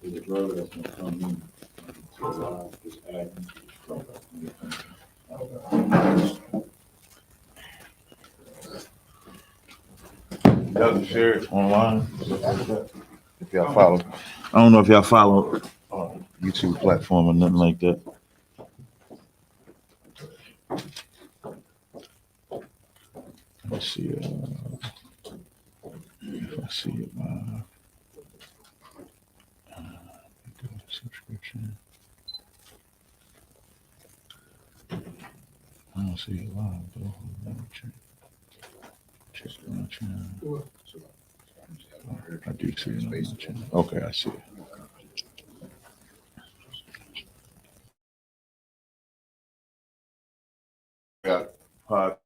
There's a brother that's gonna come in to live, just add him Y'all share it online. If y'all follow, I don't know if y'all follow YouTube platform or nothing like that. Let's see if I see it. Subscription. I don't see it live though. Let me check my channel. I do see it on my channel. Okay, I see it. Got pod.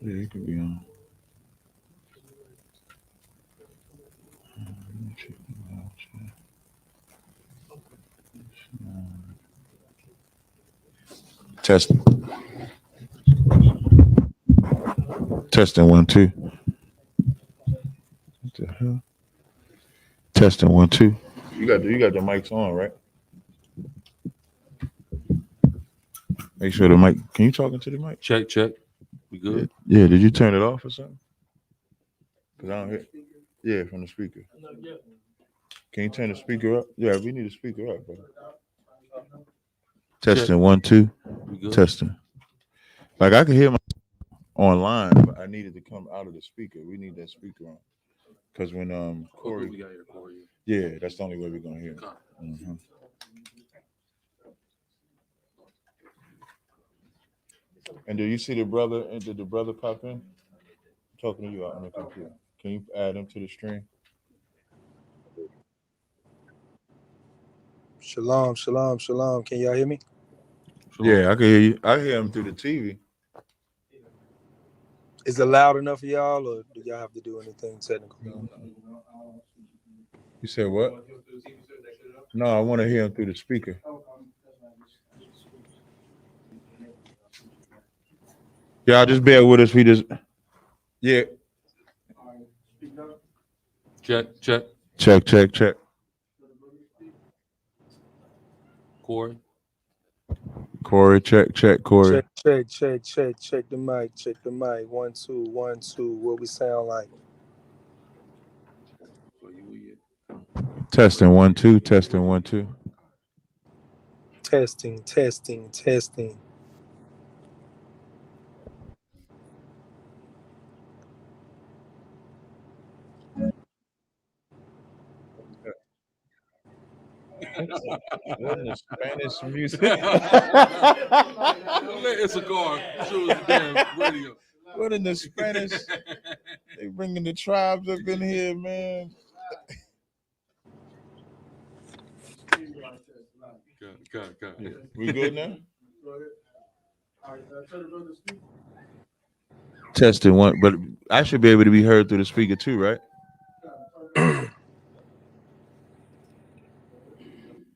Yeah, it could be on. Let me check it out. Testing. Testing 1 2. What the hell? Testing 1 2. You got the mics on, right? Make sure the mic. Can you talk into the mic? Check. We good? Yeah. Did you turn it off or something? Cause I don't hear. Yeah, from the speaker. Can you turn the speaker up? Yeah, we need a speaker up, bro. Testing 1 2. We good? Testing. Like I can hear my online, but I needed to come out of the speaker. We need that speaker on. Cause when Corey, we got here, Corey. yeah, that's the only way we're gonna hear. Mm-hmm. And do you see the brother? And did the brother pop in? I'm talking to you out on the computer. Can you add him to the stream? Shalom. Can y'all hear me? Yeah, I can hear you. I hear him through the TV. Is it loud enough for y'all, or do y'all have to do anything technical? You said what? No, I want to hear him through the speaker. Y'all just bear with us. We just, yeah. Check. Corey, check, Corey. Check the mic. 1 2 1 2. What we sound like? Testing 1 2. Testing 1 2. Testing. What in the Spanish music? It's a car. Show us the damn radio. What in the Spanish? They bringing the tribes up in here, man. Got. We good now? Testing 1, but I should be able to be heard through the speaker too, right?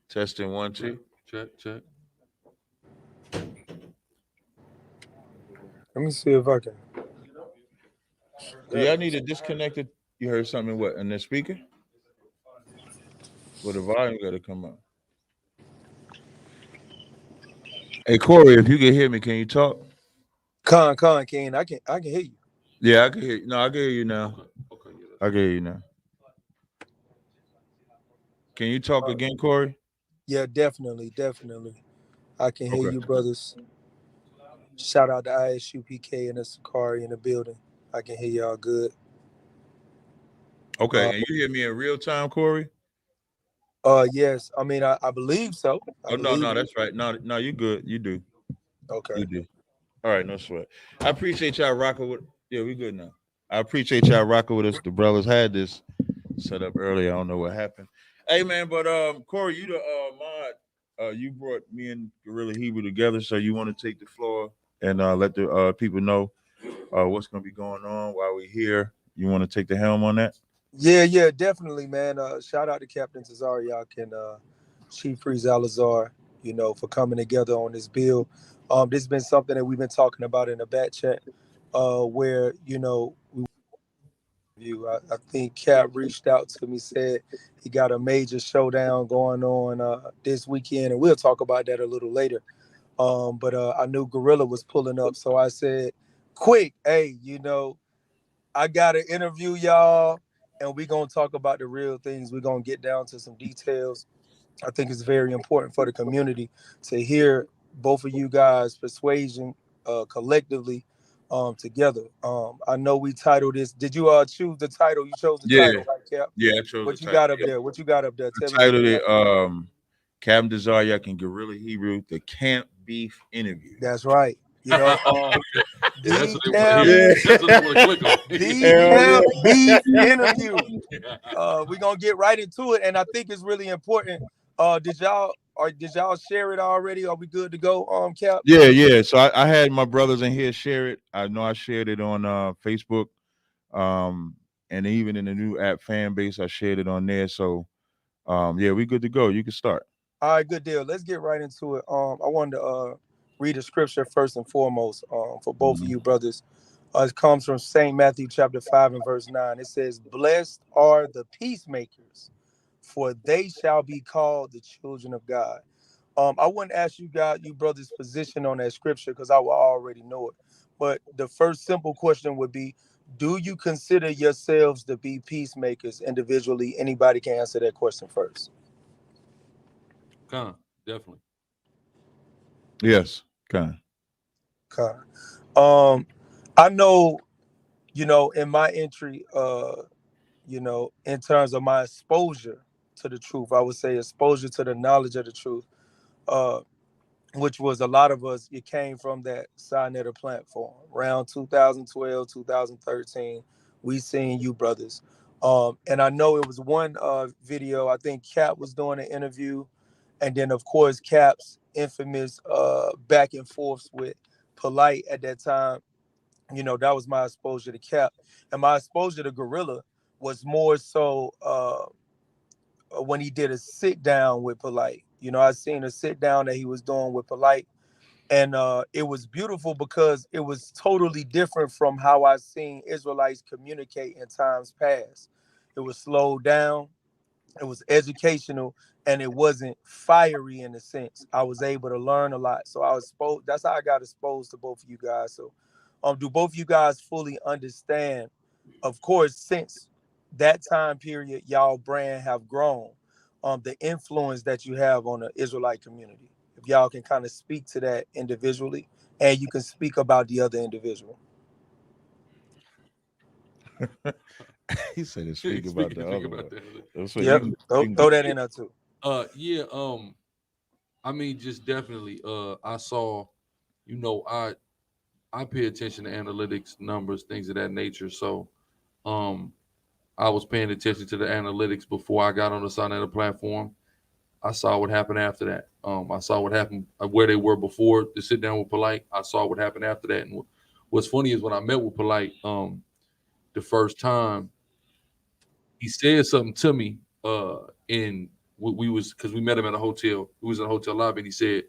Testing 1 2. Check. Let me see if I can. Do y'all need to disconnect it? You heard something in the speaker? Well, the volume got to come up. Hey Corey, if you can hear me, can you talk? Con, Ken, I can hear you. Yeah, I can hear you. No, I can hear you now. Okay. I can hear you now. Can you talk again, Corey? Yeah, definitely. I can hear Okay. you, brothers. Shout out to ISUPK and the Sakari in the building. I can hear y'all good. Okay, and you hear me in real time, Corey? Yes. I mean, I believe so. No, that's right. No, you good. You do. Okay. You do. All right, no sweat. I appreciate y'all rocking with. Yeah, we good now. I appreciate y'all rocking with us. The brothers had this set up earlier. I don't know what happened. Hey man, but Corey, you the mod. You brought me and Guerilla Hebrew together, so you want to take the floor and let the people know what's gonna be going on while we're here. You want to take the helm on that? Yeah, definitely, man. Shout out to Captain Tazaryach and Chief Priest Alazar, for coming together on this bill. This has been something that we've been talking about in the back chat, where I think Cap reached out to me, said he got a major showdown going on this weekend, and we'll talk about that a little later. But I knew Guerilla was pulling up, so I said, "Quick, hey, I gotta interview y'all, and we're gonna talk about the real things. We're gonna get down to some details. I think it's very important for the community to hear both of you guys' persuasion collectively together. I know we titled this. Did you choose the title? You chose the Yeah, title, right, Cap? yeah, I chose What the you title. got up there? What you got up there? I Tell me what titled you it got. Captain Tazaryach and Guerilla Hebrew, the Camp Beef Interview. That's right. Yeah, that's The what they want to Camp, hear. Yeah. That's what they want to click on. the Hell Camp yeah. Beef interview. We're gonna get right into it, and I think it's really important. Did y'all share it already? Are we good to go? Cap. Yeah. So I had my brothers in here share it. I know I shared it on Facebook. And even in the new app fan base, I shared it on there. So yeah, we good to go. You can start. All right, good deal. Let's get right into it. I wanted to read a scripture first and foremost for both of Mhm. you brothers. It comes from St. Matthew chapter 5 and verse 9. It says, "Blessed are the peacemakers, for they shall be called the children of God." I wouldn't ask you brothers' position on that scripture because I will already know it. But the first simple question would be, do you consider yourselves to be peacemakers individually? Anybody can answer that question first. Definitely. Yes, kind. Okay. Um, I know, in my entry, in terms of my exposure to the truth, I would say exposure to the knowledge of the truth, uh, which was a lot of us, it came from that Sinetta platform. Around 2012, 2013, we seen you brothers. And I know it was one video, I think Cap was doing an interview, and then of course Cap's infamous back and forths with Polite at that time. That was my exposure to Cap. And my exposure to Guerilla was more so when he did a sit down with Polite. I seen a sit down that he was doing with Polite, and it was beautiful because it was totally different from how I seen Israelites communicate in times past. It was slowed down, it was educational, and it wasn't fiery in a sense. I was able to learn a lot, so I was exposed. That's how I got exposed to both of you guys. So do both of you guys fully understand, of course, since that time period y'all brand have grown, the influence that you have on the Israelite community? If y'all can kind of speak to that individually, and you can speak about the other individual. He said to speak about the Speak other about one. that. So Yep, you can throw that in there too. Yeah. I mean, just definitely. I saw, I pay attention to analytics, numbers, things of that nature. So, I was paying attention to the analytics before I got on the Sonata platform. I saw what happened after that. I saw what happened where they were before to sit down with Polite. I saw what happened after that. And what's funny is when I met with Polite the first time, he said something to me. In we was because we met him at a hotel. We was in a hotel lobby, and he said,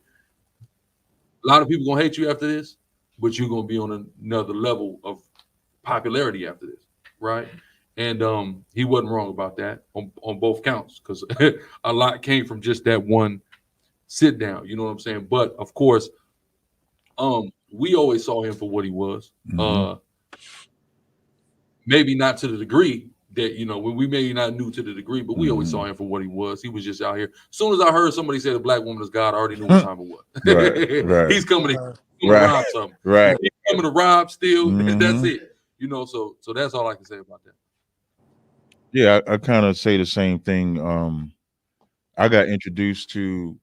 "A lot of people gonna hate you after this, but you're gonna be on another level of popularity after this, right?" And he wasn't wrong about that on both counts because a lot came from just that one sit down. You know what I'm saying? But of course, we always saw him for what he was. Mhm. Maybe not to the degree that we maybe not knew to the degree, but we always saw Mhm. him for what he was. He was just out here. As soon as I heard somebody say the black woman is God, I already knew what time it was. Right. He's coming to, Uh, Right. rob something. Right. He's coming to rob still. That's Mhm. it. So that's all I can say about that. Yeah, I kind of say the same thing. I got introduced to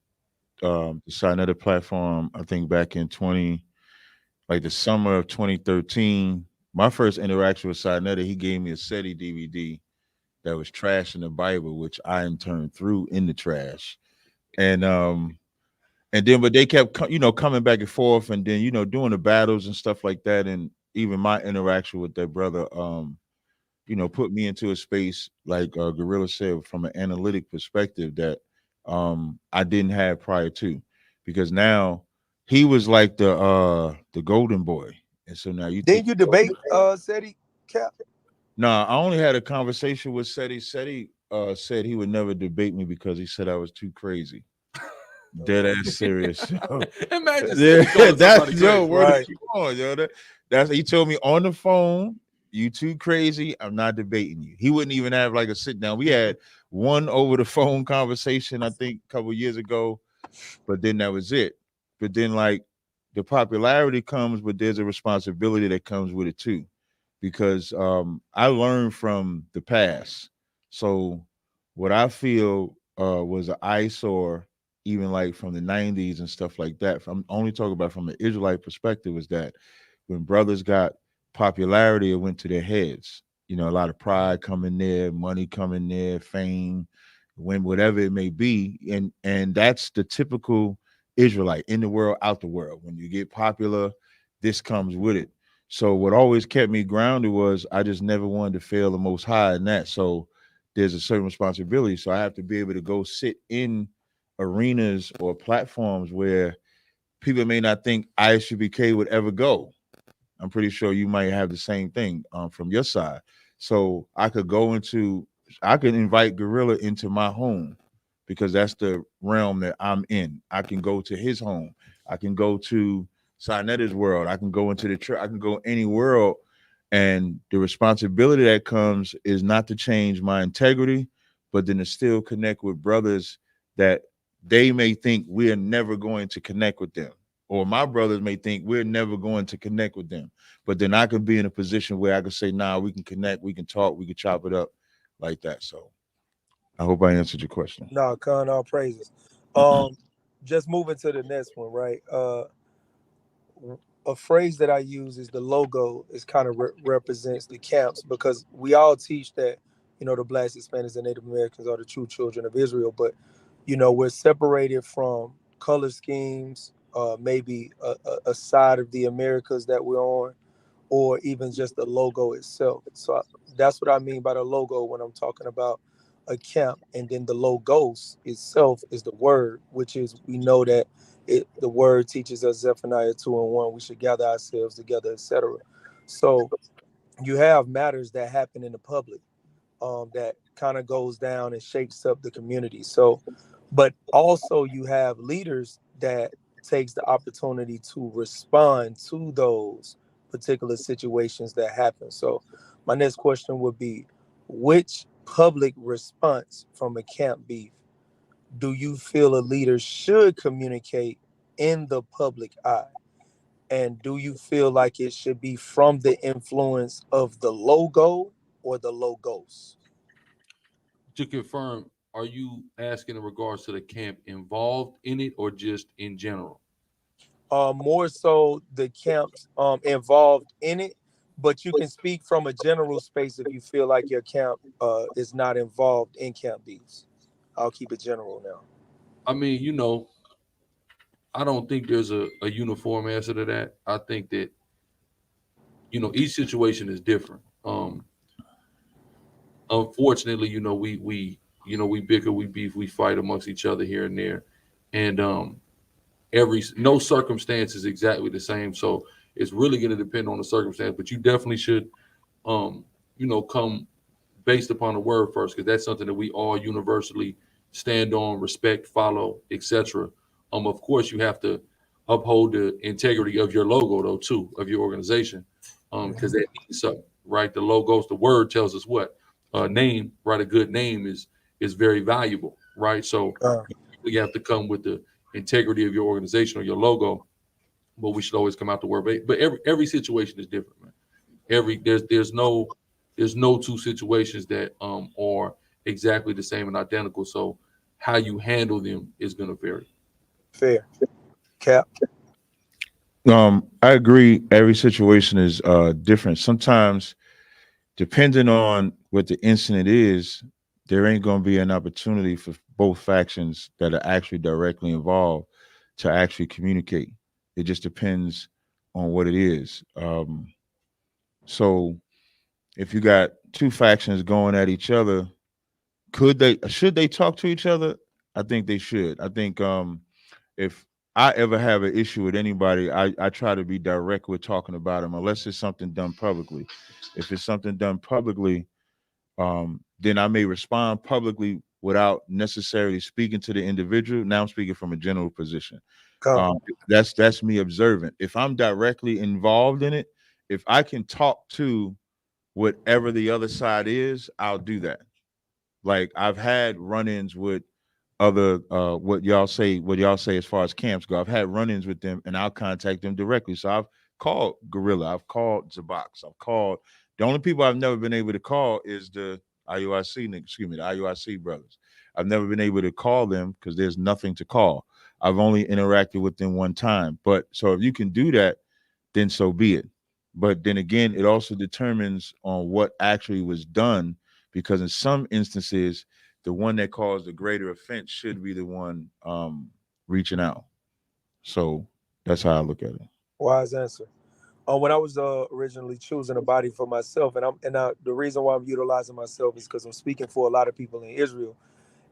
the Sinetta platform, I think back in like the summer of 2013. My first interaction with Sinetta, he gave me a SETI DVD that was trash in the Bible, which I in turn threw in the trash. And then but they kept coming back and forth, and then doing the battles and stuff like that. And even my interaction with that brother, put me into a space like Guerilla said from an analytic perspective that I didn't have prior to, because now he was like the golden boy, and so now you Didn't think. you debate Seti Cap? Nah, I only had a conversation with Seti. Seti said he would never debate me because he said I was too crazy. Dead ass serious. Imagine Yeah, calling that's somebody yo, crazy. word Right. is on, yo. That's he told me on the phone, you too crazy. I'm not debating you. He wouldn't even have like a sit down. We had one over the phone conversation, I think, a couple years ago, but then that was it. But then like the popularity comes, but there's a responsibility that comes with it too, because I learned from the past. So what I feel was an eyesore, even like from the '90s and stuff like that. I'm only talking about from the Israelite perspective, is that when brothers got popularity, it went to their heads. A lot of pride coming there, money coming there, fame, when whatever it may be, and that's the typical Israelite, in the world, out the world. When you get popular, this comes with it. So what always kept me grounded was I just never wanted to fail the Most High in that. So there's a certain responsibility. So I have to be able to go sit in arenas or platforms where people may not think ISUBK would ever go. I'm pretty sure you might have the same thing from your side. So I could invite Guerilla into my home because that's the realm that I'm in. I can go to his home. I can go to Sinetta's world. I can go into the church. I can go any world. And the responsibility that comes is not to change my integrity, but then to still connect with brothers that they may think we're never going to connect with them, or my brothers may think we're never going to connect with them. But then I could be in a position where I could say, nah, we can connect, we can talk, we can chop it up like that. So I hope I answered your question. No, con all praises. Just moving to the next one, right? A phrase that I use is the logo is kind of represents the camps, because we all teach that the blacks, Hispanics, and Native Americans are the true children of Israel, but we're separated from color schemes, maybe a side of the Americas that we're on, or even just the logo itself. So that's what I mean by the logo when I'm talking about a camp. And then the logos itself is the word, which is, we know that the word teaches us Zephaniah 2:1, we should gather ourselves together, etc. So you have matters that happen in the public, that kind of goes down and shakes up the community. So, but also you have leaders that takes the opportunity to respond to those particular situations that happen. So my next question would be, which public response from a camp beef do you feel a leader should communicate in the public eye? And do you feel like it should be from the influence of the logo or the logos? To confirm, are you asking in regards to the camp involved in it or just in general? More so the camps involved in it, but you can speak from a general space if you feel like your camp is not involved in camp beefs. I'll keep it general now. I mean, I don't think there's a uniform answer to that. I think that, each situation is different. Unfortunately, we bicker, we beef, we fight amongst each other here and there. And no circumstance is exactly the same. So it's really going to depend on the circumstance, but you definitely should, come based upon the word first, because that's something that we all universally stand on, respect, follow, etc. Of course, you have to uphold the integrity of your logo, though, too, of your organization, because that means something, right? The logos, the word tells us what name, right? A good name is very valuable, right? So you have to come with the integrity of your organization or your logo, but we should always come out the word. But every situation is different, man. There's no two situations that are exactly the same and identical. So how you handle them is going to vary. Fair. Cap. I agree. Every situation is different. Sometimes, depending on what the incident is, there ain't going to be an opportunity for both factions that are actually directly involved to actually communicate. It just depends on what it is. So if you got two factions going at each other, should they talk to each other? I think they should. I think if I ever have an issue with anybody, I try to be direct with talking about them, unless it's something done publicly. If it's something done publicly, then I may respond publicly without necessarily speaking to the individual. Now I'm speaking from a general position. Come. That's me observant. If I'm directly involved in it, if I can talk to whatever the other side is, I'll do that. Like I've had run-ins with other what y'all say as far as camps go. I've had run-ins with them and I'll contact them directly. So I've called Guerilla, I've called Zabox, I've called the only people I've never been able to call is the IUIC brothers. I've never been able to call them because there's nothing to call. I've only interacted with them one time. But so if you can do that, then so be it. But then again, it also determines on what actually was done, because in some instances, the one that caused the greater offense should be the one reaching out. So that's how I look at it. Wise answer. When I was originally choosing a body for myself, the reason why I'm utilizing myself is because I'm speaking for a lot of people in Israel,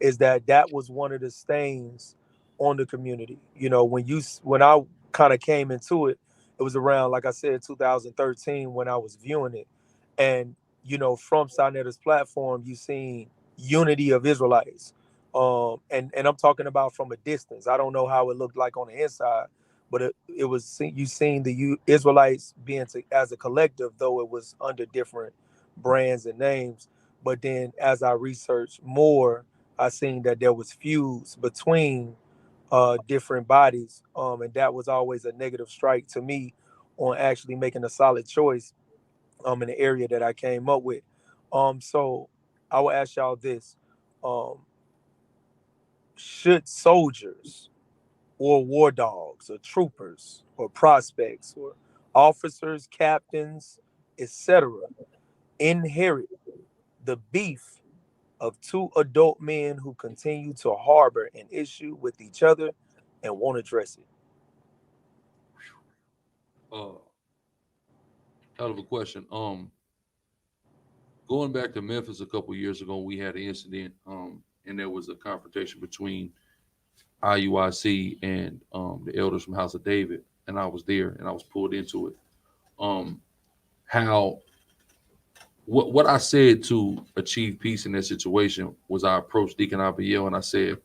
is that was one of the stains on the community. You know, when I kind of came into it, it was around, like I said, 2013 when I was viewing it, and you know, from Sinetter's platform, you seen unity of Israelites, and I'm talking about from a distance. I don't know how it looked like on the inside, but it was you seen the Israelites being as a collective, though it was under different brands and names. But then as I researched more, I seen that there was feuds between different bodies, and that was always a negative strike to me on actually making a solid choice in the area that I came up with. So I will ask y'all this: um, should soldiers or war dogs or troopers or prospects or officers, captains, etc., inherit the beef of two adult men who continue to harbor an issue with each other and won't address it? Hell of a question. Going back to Memphis a couple years ago, we had an incident, and there was a confrontation between IUIC and the elders from House of David, and I was there, and I was pulled into it. How what I said to achieve peace in that situation was I approached Deacon Abiel and I said,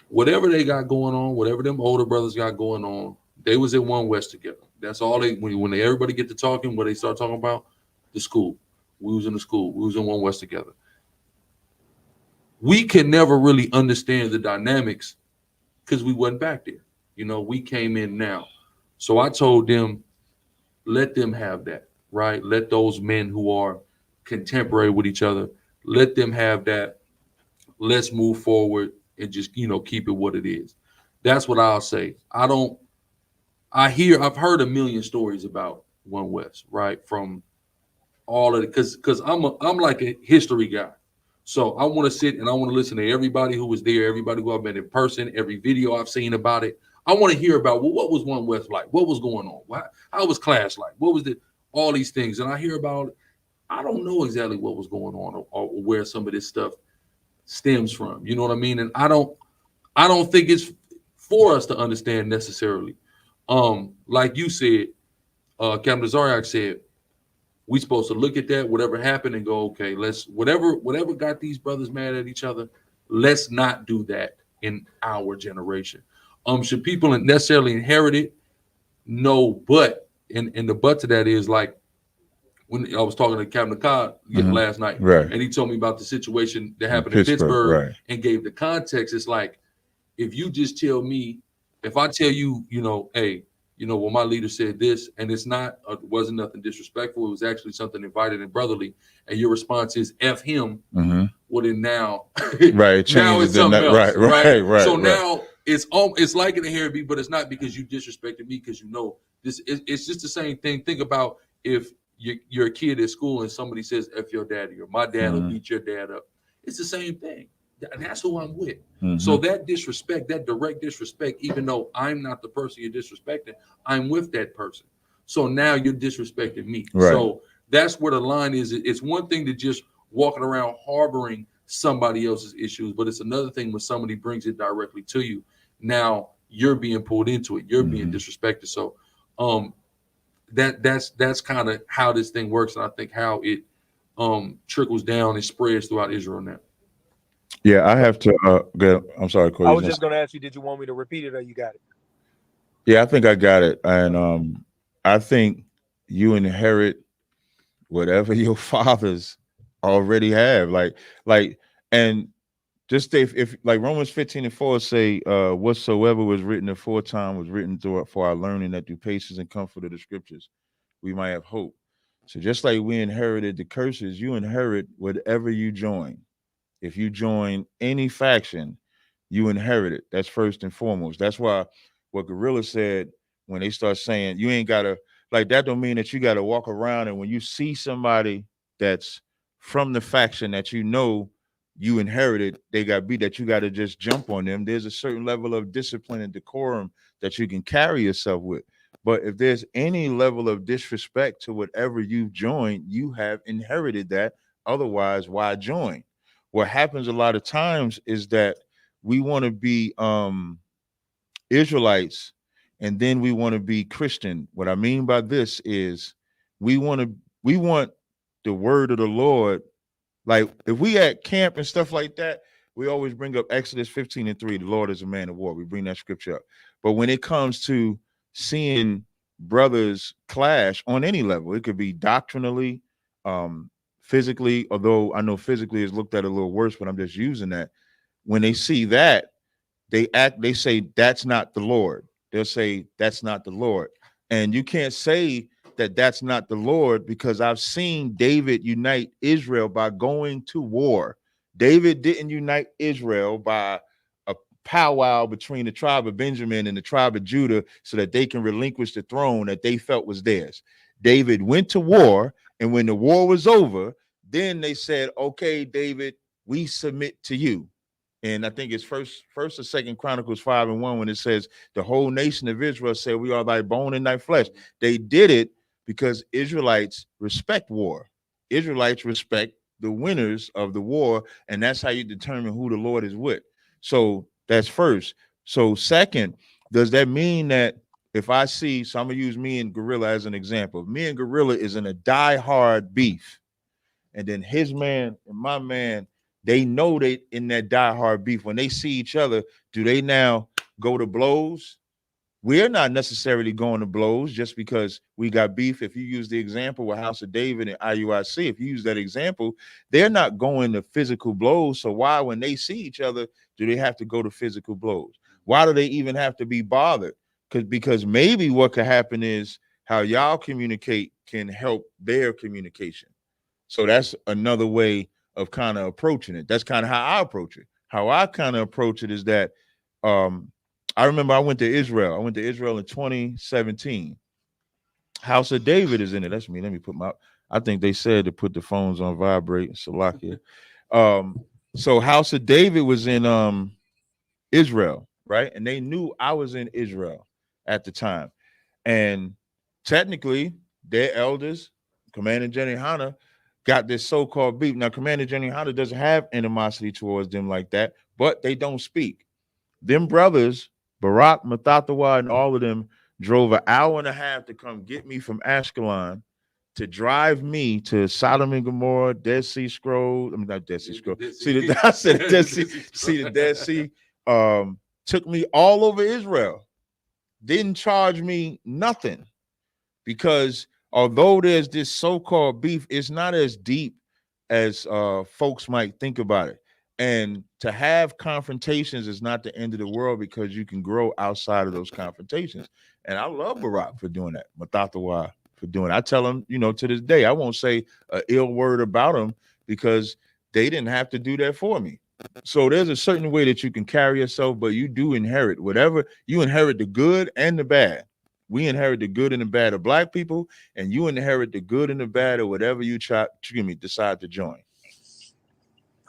whatever they got going on, whatever them older brothers got going on, they was at One West together. That's all they when everybody get to talking, what they start talking about, the school. We was in the school. We was in One West together. We can never really understand the dynamics because we wasn't back there. You know, we came in now. So I told them, let them have that, right? Let those men who are contemporary with each other, let them have that. Let's move forward and just, keep it what it is. That's what I'll say. I've heard a million stories about One West, right? From all of it, because I'm like a history guy. So I want to sit and I want to listen to everybody who was there, everybody who I've met in person, every video I've seen about it. I want to hear about, well, what was One West like? What was going on? How was class like? What was all these things? And I hear about it. I don't know exactly what was going on or where some of this stuff stems from. You know what I mean? And I don't think it's for us to understand necessarily. Like you said, Captain Tazaryach said, we supposed to look at that, whatever happened, and go, okay, let's whatever got these brothers mad at each other, let's not do that in our generation. Should people necessarily inherit it? No, but and the but to that is like when I was talking to Captain Cobb last night, right, and he told me about the situation that happened in Pittsburgh, right, and gave the context. It's like, if you just tell me, if I tell you, hey, well, my leader said this, and it wasn't nothing disrespectful. It was actually something invited and brotherly, and your response is F him. Mm-hmm. Well, then now, right, now it's something else, right. So right. now it's like an inherit, but it's not because you disrespected me, because this. It's just the same thing. Think about if you're a kid at school and somebody says F your daddy, or my dad will beat your dad up. It's the same thing. That's who I'm with. Mm-hmm. So that disrespect, that direct disrespect, even though I'm not the person you're disrespecting, I'm with that person. So now you're disrespecting me. Right. So That's where the line is. It's one thing to just walking around harboring somebody else's issues, but it's another thing when somebody brings it directly to you. Now you're being pulled into it. You're being disrespected. So that's kind of how this thing works, and I think how it trickles down and spreads throughout Israel now. Yeah, I have to go. I'm sorry, Corey. I was just gonna ask you, did you want me to repeat it or you got it? Yeah, I think I got it. And I think you inherit whatever your fathers already have. And just if like Romans 15:4 say, whatsoever was written aforetime was written for our learning, that through patience and comfort of the scriptures we might have hope. So just like we inherited the curses, you inherit whatever you join. If you join any faction, you inherit it. That's first and foremost. That's why what Guerilla said when they start saying you ain't gotta, like, that don't mean that you gotta walk around and when you see somebody that's from the faction that you know you inherited, they got beat, that you got to just jump on them. There's a certain level of discipline and decorum that you can carry yourself with. But if there's any level of disrespect to whatever you've joined, you have inherited that. Otherwise, why join? What happens a lot of times is that we want to be Israelites and then we want to be Christian. What I mean by this is we want the word of the Lord. Like if we at camp and stuff like that, we always bring up Exodus 15:3. The Lord is a man of war. We bring that scripture up. But when it comes to seeing brothers clash on any level, it could be doctrinally, physically, although I know physically is looked at a little worse, but I'm just using that. When they see that, they say that's not the Lord. They'll say that's not the Lord. And you can't say that that's not the Lord, because I've seen David unite Israel by going to war. David didn't unite Israel by a powwow between the tribe of Benjamin and the tribe of Judah so that they can relinquish the throne that they felt was theirs. David went to war, and when the war was over, then they said, okay, David, we submit to you. And I think it's first or second Chronicles 5:1 when it says the whole nation of Israel said, we are thy bone and thy flesh. They did it because Israelites respect war. Israelites respect the winners of the war, and that's how you determine who the Lord is with. So that's first. So second, does that mean that if I see, so I'm gonna use me and Guerilla as an example. Me and Guerilla is in a die-hard beef, and then his man and my man, they know they in that die-hard beef. When they see each other, do they now go to blows? We're not necessarily going to blows just because we got beef. If you use the example with House of David and IUIC, if you use that example, they're not going to physical blows. So why, when they see each other, do they have to go to physical blows? Why do they even have to be bothered? Because maybe what could happen is how y'all communicate can help their communication. So that's another way of kind of approaching it. That's kind of how I approach it. How I kind of approach it is that I remember I went to Israel. I went to Israel in 2017. House of David is in it. That's me. Let me put I think they said to put the phones on vibrate. Salakia. So House of David was in Israel, right? And they knew I was in Israel at the time. And technically, their elders, Commander Jenny Hanna, got this so-called beef. Now, Commander Jenny Hanna doesn't have animosity towards them like that, but they don't speak. Them brothers, Barak, Mathathawa, and all of them drove an hour and a half to come get me from Ashkelon to drive me to Sodom and Gomorrah, Dead Sea Scrolls. I mean, not Dead Sea Scrolls. I said Dead Sea. See the Dead Sea. Took me all over Israel. Didn't charge me nothing, because although there's this so-called beef, it's not as deep as folks might think about it. And to have confrontations is not the end of the world, because you can grow outside of those confrontations. And I love Barak for doing that, Mathathawa for doing it. I tell him, to this day, I won't say an ill word about him, because they didn't have to do that for me. So there's a certain way that you can carry yourself, but you do inherit whatever. You inherit the good and the bad. We inherit the good and the bad of Black people, and you inherit the good and the bad of whatever you decide to join.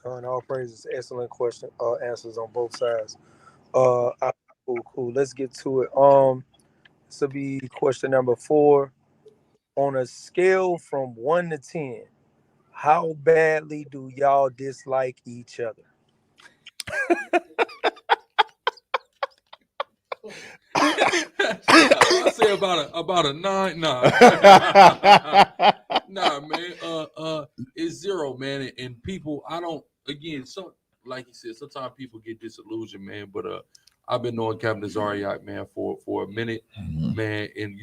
And all praises, excellent question, answers on both sides. Cool. Let's get to it. This will be question number 4. on a scale from 1 to 10, how badly do y'all dislike each other? I say about a 9. Nah. Nah, man. It's 0, man. And people, I don't, again, some, like you said, sometimes people get disillusioned, man. But I've been knowing Captain Tazaryach, man, for a minute, man. And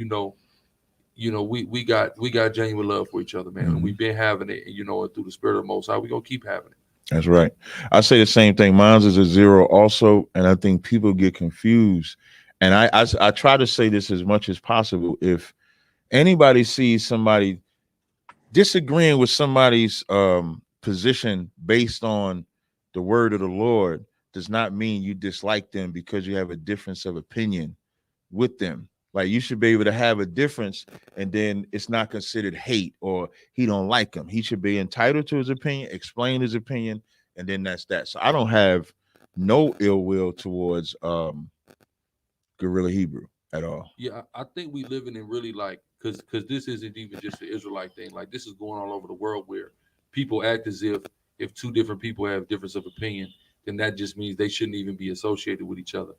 we got genuine love for each other, man. And we've been having it, and through the spirit of the Most High, we're gonna keep having it. That's right. I say the same thing. Mine's is a 0 also, and I think people get confused. And I try to say this as much as possible. If anybody sees somebody disagreeing with somebody's position based on the word of the Lord, does not mean you dislike them because you have a difference of opinion with them. Like, you should be able to have a difference, and then it's not considered hate or he don't like him. He should be entitled to his opinion, explain his opinion, and then that's that. So I don't have no ill will towards Guerilla Hebrew at all. Yeah, I think we living in really, like, because this isn't even just the Israelite thing. Like, this is going all over the world, where people act as if two different people have difference of opinion, then that just means they shouldn't even be associated with each other.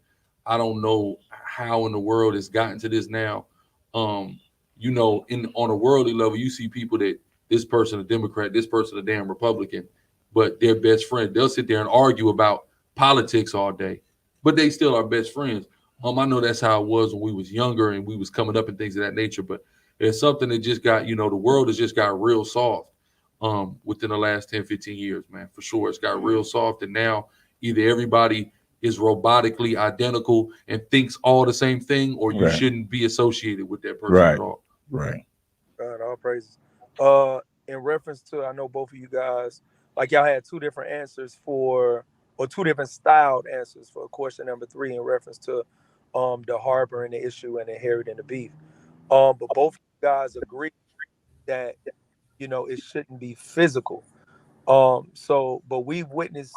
I don't know how in the world it's gotten to this now. On a worldly level, you see people that this person a Democrat, this person a damn Republican, but they're best friends. They'll sit there and argue about politics all day, but they still are best friends. I know that's how it was when we was younger and we was coming up and things of that nature, but it's something that just got, the world has just got real soft within the last 10, 15 years, man, for sure. It's got real soft, and now either everybody is robotically identical and thinks all the same thing, or you shouldn't be associated with that person at all. Right. God, all praises. In reference to, I know both of you guys, like, y'all had two different answers or two different styled answers for question number 3 in reference to the harbor and the issue and inheriting the beef. But both of you guys agree that, it shouldn't be physical. But we've witnessed,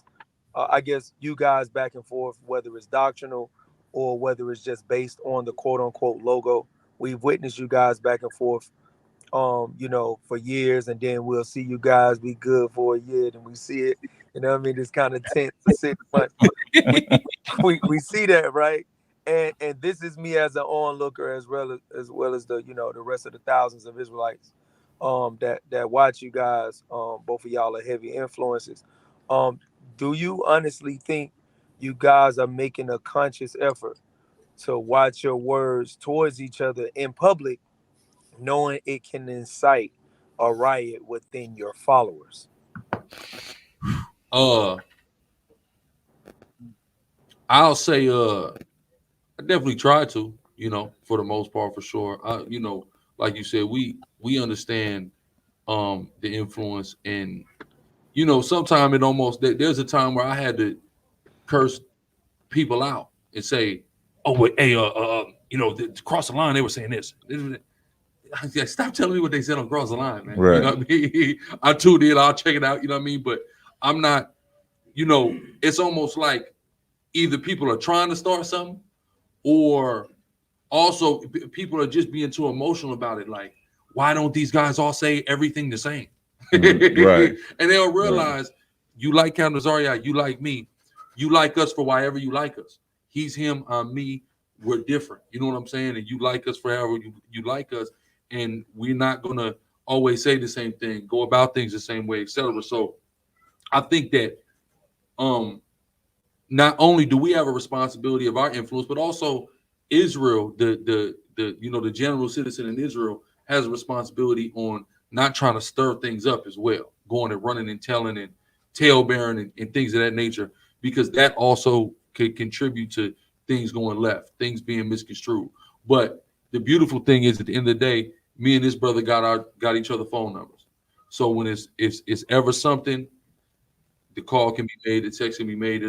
I guess, you guys back and forth, whether it's doctrinal or whether it's just based on the quote unquote logo. We've witnessed you guys back and forth, for years, and then we'll see you guys be good for a year, and we see it. It's kind of tense to 6 months. we see that, right? And this is me as an onlooker, as well as the the rest of the thousands of Israelites that watch you guys. Both of y'all are heavy influences. Do you honestly think you guys are making a conscious effort to watch your words towards each other in public, knowing it can incite a riot within your followers? I'll say I definitely try to, for the most part, for sure. Like you said, we understand the influence, and sometimes it almost, there's a time where I had to curse people out and say, oh wait, hey, cross the line, they were saying this. Yeah, stop telling me what they said on Cross the Line, man. Right. You know what I mean? I tuned in, I'll check it out, you know what I mean? But I'm not, it's almost like either people are trying to start something, or also people are just being too emotional about it. Like, why don't these guys all say everything the same? Right. And they'll realize, you like Captain Tazaryach, you like me, you like us for whatever you like us. He's him, I'm me, we're different. You know what I'm saying? And you like us for however you like us. And we're not going to always say the same thing, go about things the same way, etc. So I think that not only do we have a responsibility of our influence, but also Israel, the general citizen in Israel, has a responsibility on not trying to stir things up as well, going and running and telling and tale bearing and things of that nature, because that also could contribute to things going left, things being misconstrued. But the beautiful thing is, at the end of the day, me and this brother got each other phone numbers. So when it's ever something, the call can be made, the text can be made.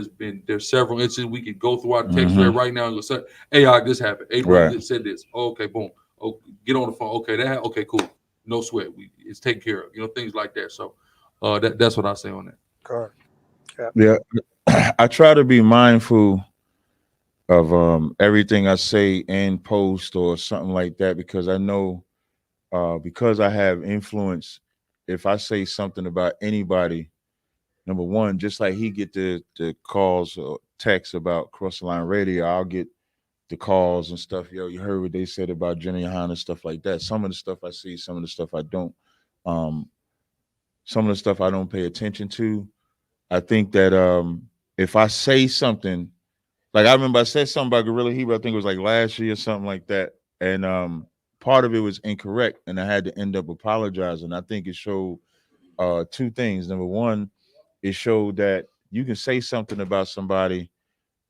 There's several instances we could go through our text thread right now and go say, hey, this happened. Hey, brother, this said this. Oh, okay, boom. Oh, get on the phone. Okay, okay, cool. No sweat. It's taken care of. Things like that. So that's what I say on that. Correct. Yeah, I try to be mindful of everything I say in post or something like that, because I know because I have influence, if I say something about anybody, number one, just like he get the calls or texts about Cross the Line Radio, I'll get the calls and stuff. Yo, you heard what they said about Jenny Han and stuff like that. Some of the stuff I see, some of the stuff I don't. Um, some of the stuff I don't pay attention to. I think that if I say something, like I remember I said something about Guerilla Hebrew, I think it was like last year or something like that. And part of it was incorrect, and I had to end up apologizing. I think it showed two things. Number one, it showed that you can say something about somebody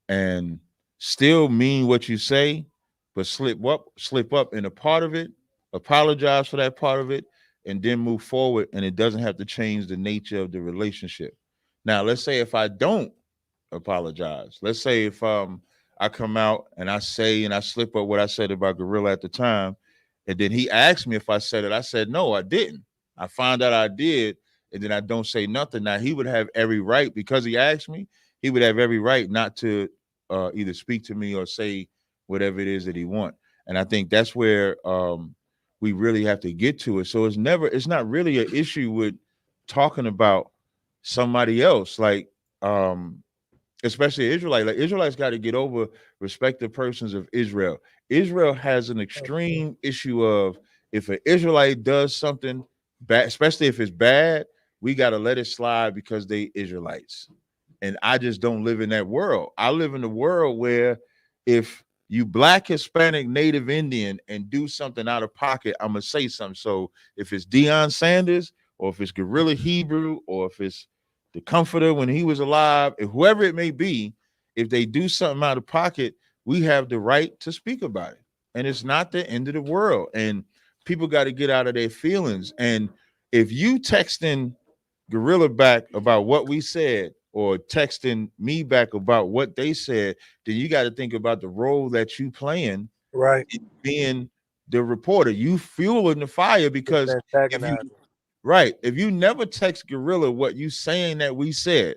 and still mean what you say, but slip up in a part of it, apologize for that part of it, and then move forward. And it doesn't have to change the nature of the relationship. Now, let's say if I don't apologize, let's say if I come out and I say and I slip up what I said about Guerrilla at the time, and then he asked me if I said it, I said no, I didn't. I found out I did, and then I don't say nothing. Now he would have every right, because he asked me, he would have every right not to either speak to me or say whatever it is that he want. And I think that's where we really have to get to it. So it's not really an issue with talking about somebody else, like especially Israelite. Like Israelites got to get over respective persons of Israel. Israel has an extreme issue of, if an Israelite does something bad, especially if it's bad, we got to let it slide because they Israelites. And I just don't live in that world. I live in a world where if you Black, Hispanic, Native Indian and do something out of pocket, I'm gonna say something. So if it's Deion Sanders, or if it's Guerilla Hebrew, or if it's the Comforter when he was alive, and whoever it may be, if they do something out of pocket, we have the right to speak about it. And it's not the end of the world. And people got to get out of their feelings. And if you texting Guerilla back about what we said, or texting me back about what they said, then you got to think about the role that you playing, Right. being the reporter. You fueling the fire, because if you never text Guerilla what you saying that we said,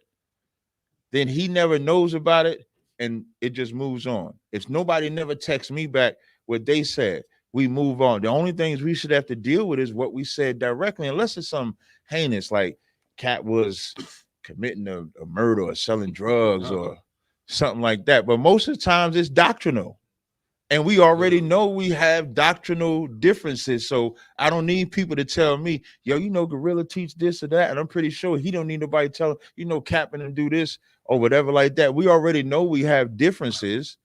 then he never knows about it, and it just moves on. If nobody never texts me back what they said, we move on. The only things we should have to deal with is what we said directly, unless it's some heinous, like Cat was committing a murder or selling drugs or something like that. But most of the times it's doctrinal. And we already know we have doctrinal differences. So I don't need people to tell me, yo, Guerilla teach this or that. And I'm pretty sure he don't need nobody telling, Captain and do this or whatever like that. We already know we have differences.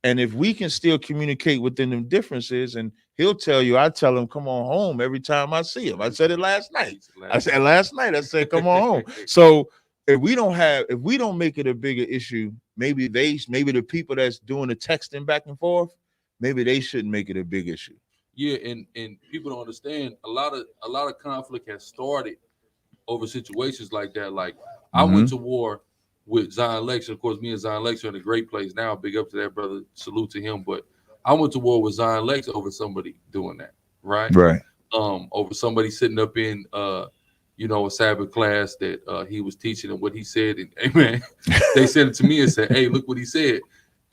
And if we can still communicate within them differences, and he'll tell you, I tell him, come on home every time I see him. I said it last night. I said, come on home. So if we don't make it a bigger issue, maybe the people that's doing the texting back and forth, maybe they shouldn't make it a big issue. Yeah, and people don't understand, a lot of conflict has started over situations like that. Like I went to war with Zion Lex. Of course, me and Zion Lex are in a great place now. Big up to that brother. Salute to him. But I went to war with Zion Lex over somebody doing that, right? Right. Over somebody sitting up in a Sabbath class that he was teaching, and what he said, and amen, they said it to me and said, hey, look what he said.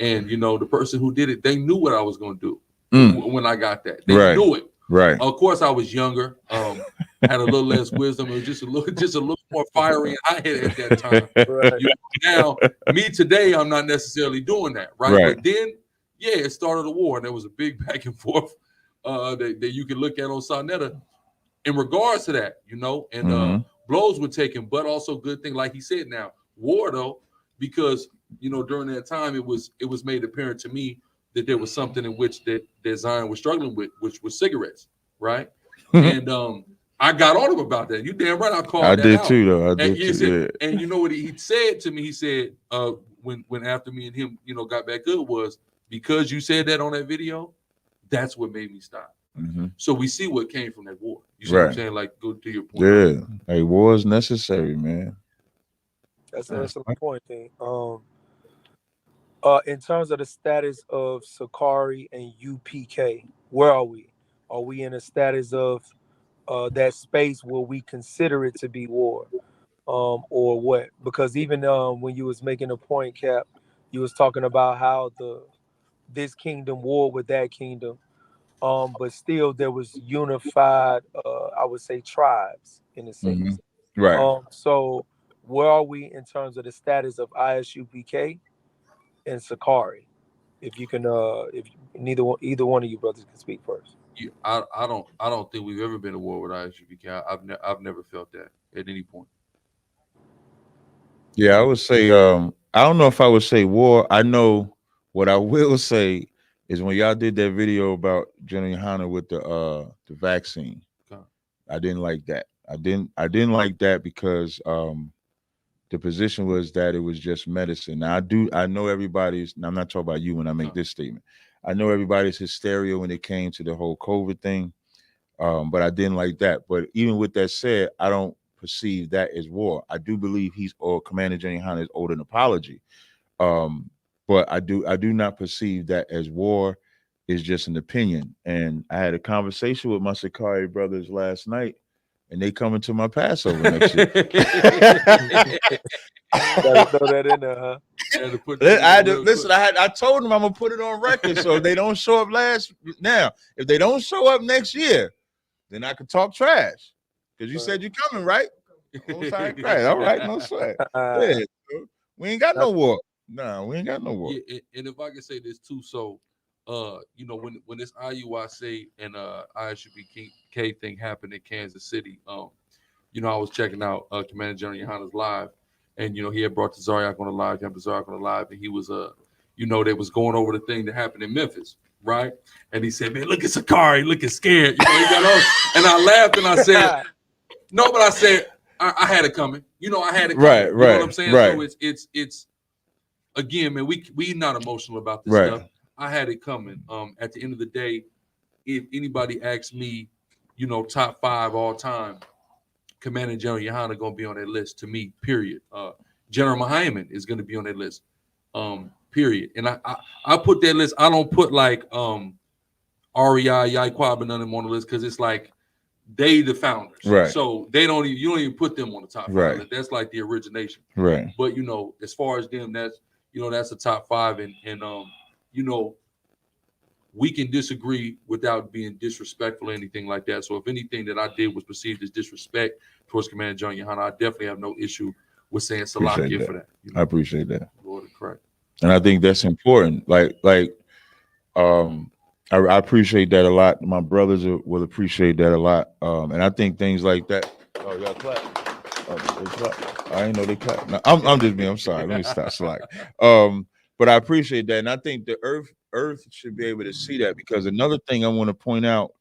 And the person who did it, they knew what I was going to do when I got that. They knew it. Right. Of course, I was younger, had a little less wisdom. It was just a little more fiery and hot-headed at that time. Right. Now, me today, I'm not necessarily doing that, right? But then, it started a war, and there was a big back and forth that you can look at on Sonetta in regards to that, and blows were taken, but also good thing, like he said. Now, war though, because during that time, it was made apparent to me that there was something in which that Zion was struggling with, which was cigarettes, right? And I got on him about that. You damn right, I called that out. Too, though. I did too. And you know what he said to me? He said, when after me and him, got back good, was because you said that on that video, that's what made me stop. So we see what came from that war. You see what I'm saying? Like, go to your point. Yeah, hey, war is necessary, man. That's an excellent point, thing. In terms of the status of Sakari and UPK, where are we? Are we in a status of that space where we consider it to be war, or what? Because even when you was making a point, Cap, you was talking about how this kingdom war with that kingdom. but still there was unified, I would say, tribes in a sense. Right. So where are we in terms of the status of ISUPK and Sakari? If you can, if either one of you brothers can speak first. I don't think we've ever been at war with ISUPK. I've never felt that at any point. Yeah, I would say I don't know if I would say war. I know what I will say is when y'all did that video about Jenny Hanna with the vaccine, Okay. I didn't like that. I didn't like that because the position was that it was just medicine. Now I know everybody's, now I'm not talking about you when I make this statement. I know everybody's hysteria when it came to the whole COVID thing. But I didn't like that. But even with that said, I don't perceive that as war. I do believe Commander Jenny Hanna is owed an apology. But I do not perceive that as war. It's just an opinion. And I had a conversation with my Sakari brothers last night, and they coming to my Passover next year. Gotta throw that in there, huh? I told them I'm gonna put it on record. So if they don't show up if they don't show up next year, then I could talk trash. Because you said you're coming, right? Right. All right, no sweat. Yeah, so we ain't got no war. No, we ain't got no war. Yeah, and if I can say this too, so when this IUIC and ISUPK thing happened in Kansas City, I was checking out Commander General Yohana's live, and he had brought Tazaryach on the live, and he was they was going over the thing that happened in Memphis, right? And he said, "Man, look at Sakari, looking scared." He got on, and I laughed and I said, "No," but I said I had it coming. I had it coming. Right. You know what I'm saying? Right. So it's again, man, we not emotional about this stuff. I had it coming. At the end of the day, if anybody asks me, top 5 all time, Commander General Yohana gonna be on that list to me. Period. General Mahayman is gonna be on that list. Period. And I put that list. I don't put like REI, Yaquab, and none of them on the list because it's like they the founders. Right. So you don't even put them on the top 5. Right. That's like the origination. Right. But as far as them, that's the top 5, and we can disagree without being disrespectful or anything like that. So if anything that I did was perceived as disrespect towards Commander John Yohana, I definitely have no issue with saying Salakia for that. I appreciate that. Lord, correct. And I think that's important. I appreciate that a lot. My brothers will appreciate that a lot. And I think things like that. Oh, y'all clap. They clap. I didn't know they clap. No, I'm just being. I'm sorry. Let me stop slacking. But I appreciate that, and I think the Earth should be able to see that, because another thing I want to point out,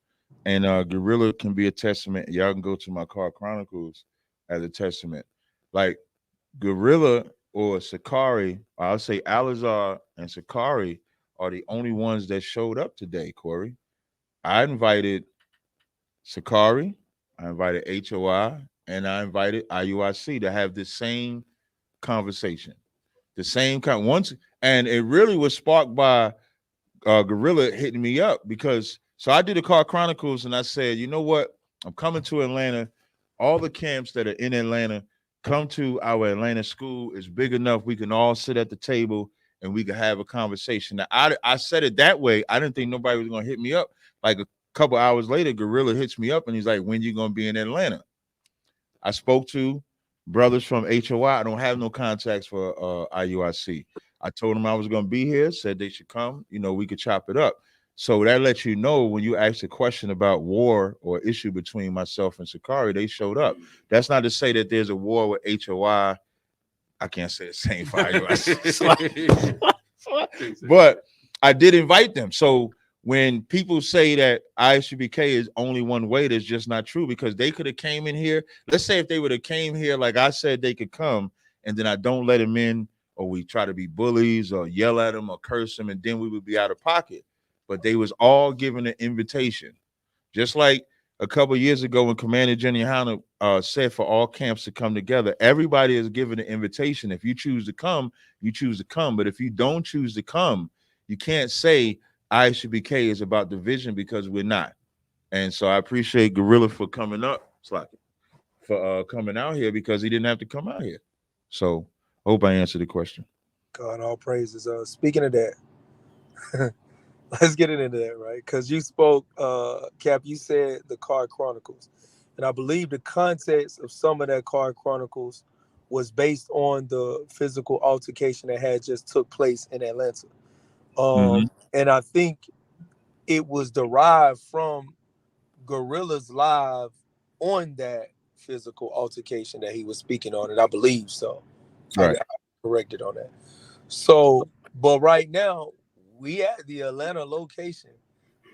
and Guerilla can be a testament. Y'all can go to my Car Chronicles as a testament. Like Guerilla or Sakari, or I'll say Alazar and Sakari are the only ones that showed up today, Corey. I invited Sakari, I invited HOI, and I invited IUIC to have the same conversation. The same kind once, and it really was sparked by Guerilla hitting me up, because so I did the Car Chronicles and I said, you know what? I'm coming to Atlanta. All the camps that are in Atlanta, come to our Atlanta school. It's big enough. We can all sit at the table and we can have a conversation. Now, I said it that way. I didn't think nobody was going to hit me up. Like a couple hours later, Guerilla hits me up and he's like, when you going to be in Atlanta? I spoke to brothers from HOI. I don't have no contacts for IUIC. I told them I was going to be here, said they should come. We could chop it up. So that lets you know, when you ask a question about war or issue between myself and Sakari, they showed up. That's not to say that there's a war with HOI. I can't say the same for IUIC. But I did invite them. So when people say that ISUBK is only one way, that's just not true, because they could have came in here. Let's say if they would have came here like I said they could come, and then I don't let them in, or we try to be bullies or yell at them or curse them, and then we would be out of pocket. But they was all given an invitation. Just like a couple of years ago when Commander Jenny Hanna said for all camps to come together, everybody is given an invitation. If you choose to come, you choose to come. But if you don't choose to come, you can't say ISUBK is about division, because we're not. And so I appreciate Guerilla for coming up, for coming out here, because he didn't have to come out here. So I hope I answered the question. God, all praises. Speaking of that, Let's get into that, right? Because you spoke, Cap, you said the Car Chronicles. And I believe the context of some of that Car Chronicles was based on the physical altercation that had just took place in Atlanta. Mm-hmm. And I think it was derived from Gorilla's live on that physical altercation that he was speaking on, and I believe so. I Right. got corrected on that. So, but right now we at the Atlanta location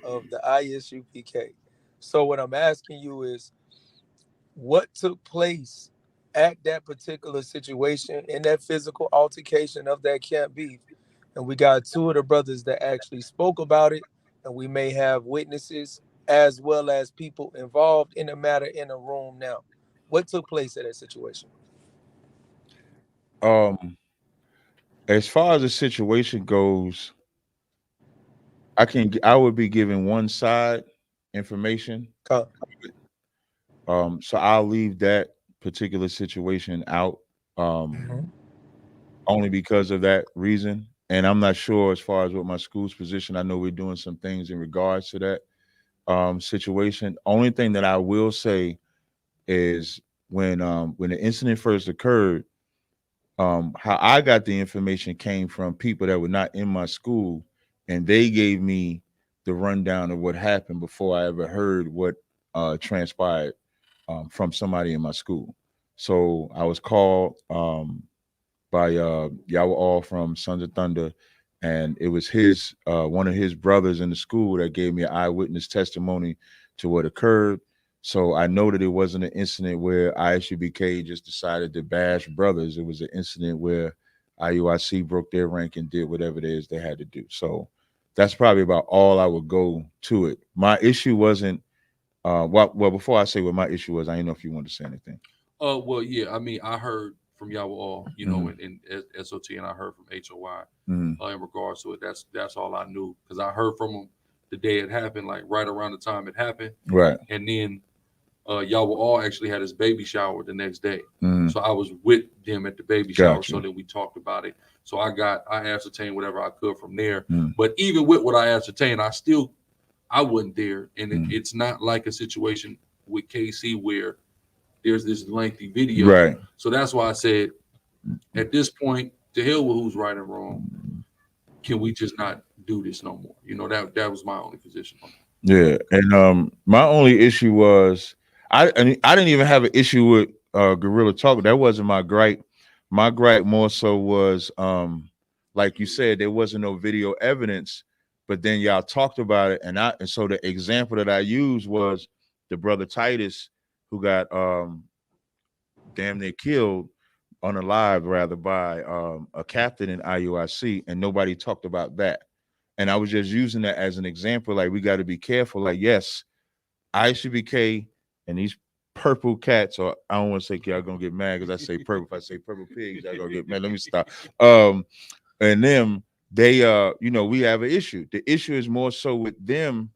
of the ISUPK. So what I'm asking you is, what took place at that particular situation in that physical altercation of that camp beef? And we got two of the brothers that actually spoke about it, and we may have witnesses as well as people involved in the matter in the room now. What took place at that situation? Um, as far as the situation goes, I would be giving one side information. Con. So I'll leave that particular situation out. Um, Mhm. only because of that reason. And I'm not sure as far as what my school's position. I know we're doing some things in regards to that situation. Only thing that I will say is when the incident first occurred, how I got the information came from people that were not in my school, and they gave me the rundown of what happened before I ever heard what transpired from somebody in my school. So I was called by Yahweh All from Sons of Thunder, and it was his one of his brothers in the school that gave me an eyewitness testimony to what occurred. So I know that it wasn't an incident where ISUBK just decided to bash brothers. It was an incident where IUIC broke their rank and did whatever it is they had to do. So that's probably about all I would go to it. My issue wasn't well before I say what my issue was, I didn't know if you wanted to say anything. Well, yeah. I mean, I heard from Yahweh all, in SOT, and I heard from HOI in regards to it. That's all I knew, because I heard from them the day it happened, like right around the time it happened, Right. and then Yahweh all actually had his baby shower the next day, Mhm. so I was with them at the baby shower. Gotcha. So then we talked about it. So I ascertained whatever I could from there. Mhm. But even with what I ascertained, I wasn't there, and it's not like a situation with KC where there's this lengthy video. Right. So that's why I said, at this point, to hell with who's right and wrong. Can we just not do this no more? That was my only position on it. Yeah, and my only issue was I didn't even have an issue with Guerilla Talk. That wasn't my gripe. My gripe more so was like you said, there wasn't no video evidence, but then y'all talked about it, and so the example that I used was the brother Titus who got damn near killed on a live rather by a captain in IUIC, and nobody talked about that. And I was just using that as an example. Like, we got to be careful. Like, yes, ICBK and these purple cats, or I don't want to say y'all gonna get mad because I say purple. If I say purple pigs, y'all gonna get mad. Let me stop. And them, they we have an issue. The issue is more so with them.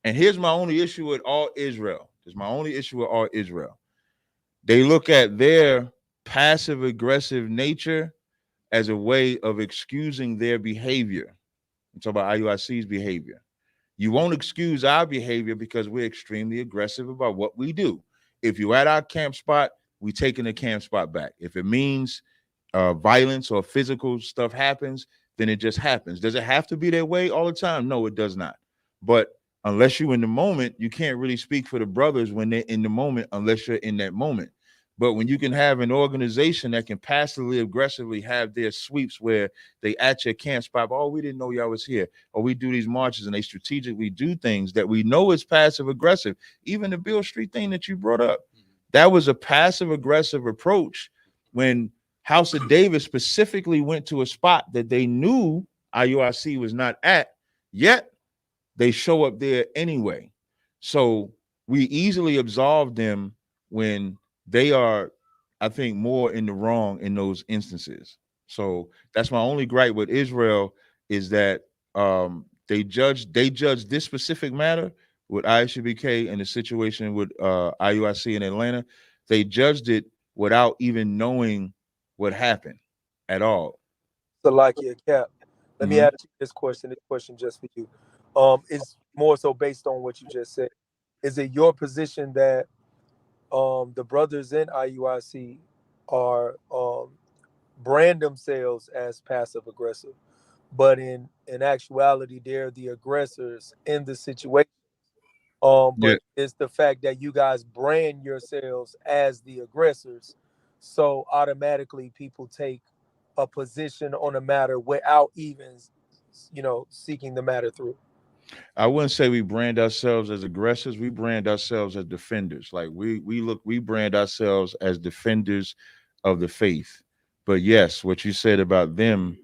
And here's my only issue with all Israel. There's my only issue with all Israel. They look at their passive aggressive nature as a way of excusing their behavior. I'm talking about IUIC's behavior. You won't excuse our behavior because we're extremely aggressive about what we do. If you're at our camp spot, we taking the camp spot back. If it means violence or physical stuff happens, then it just happens. Does it have to be that way all the time? No, it does not. But unless you're in the moment, you can't really speak for the brothers when they're in the moment unless you're in that moment. But when you can have an organization that can passively aggressively have their sweeps where they at your camp spot, oh, we didn't know y'all was here, or we do these marches and they strategically do things that we know is passive aggressive. Even the Bill Street thing that you brought up, that was a passive aggressive approach when House of David specifically went to a spot that they knew IUIC was not at, yet they show up there anyway. So we easily absolve them when they are, I think, more in the wrong in those instances. So that's my only gripe with Israel, is that they judge this specific matter with ISUBK and the situation with IUIC in Atlanta. They judged it without even knowing what happened at all. So like your Cap. Let me ask you this question. This question just for you. It's more so based on what you just said. Is it your position that the brothers in IUIC are brand themselves as passive aggressive, but in actuality they're the aggressors in the situation? Yeah, But it's the fact that you guys brand yourselves as the aggressors, so automatically people take a position on a matter without even, seeking the matter through. I wouldn't say we brand ourselves as aggressors. We brand ourselves as defenders. Like we brand ourselves as defenders of the faith. But yes, what you said about them,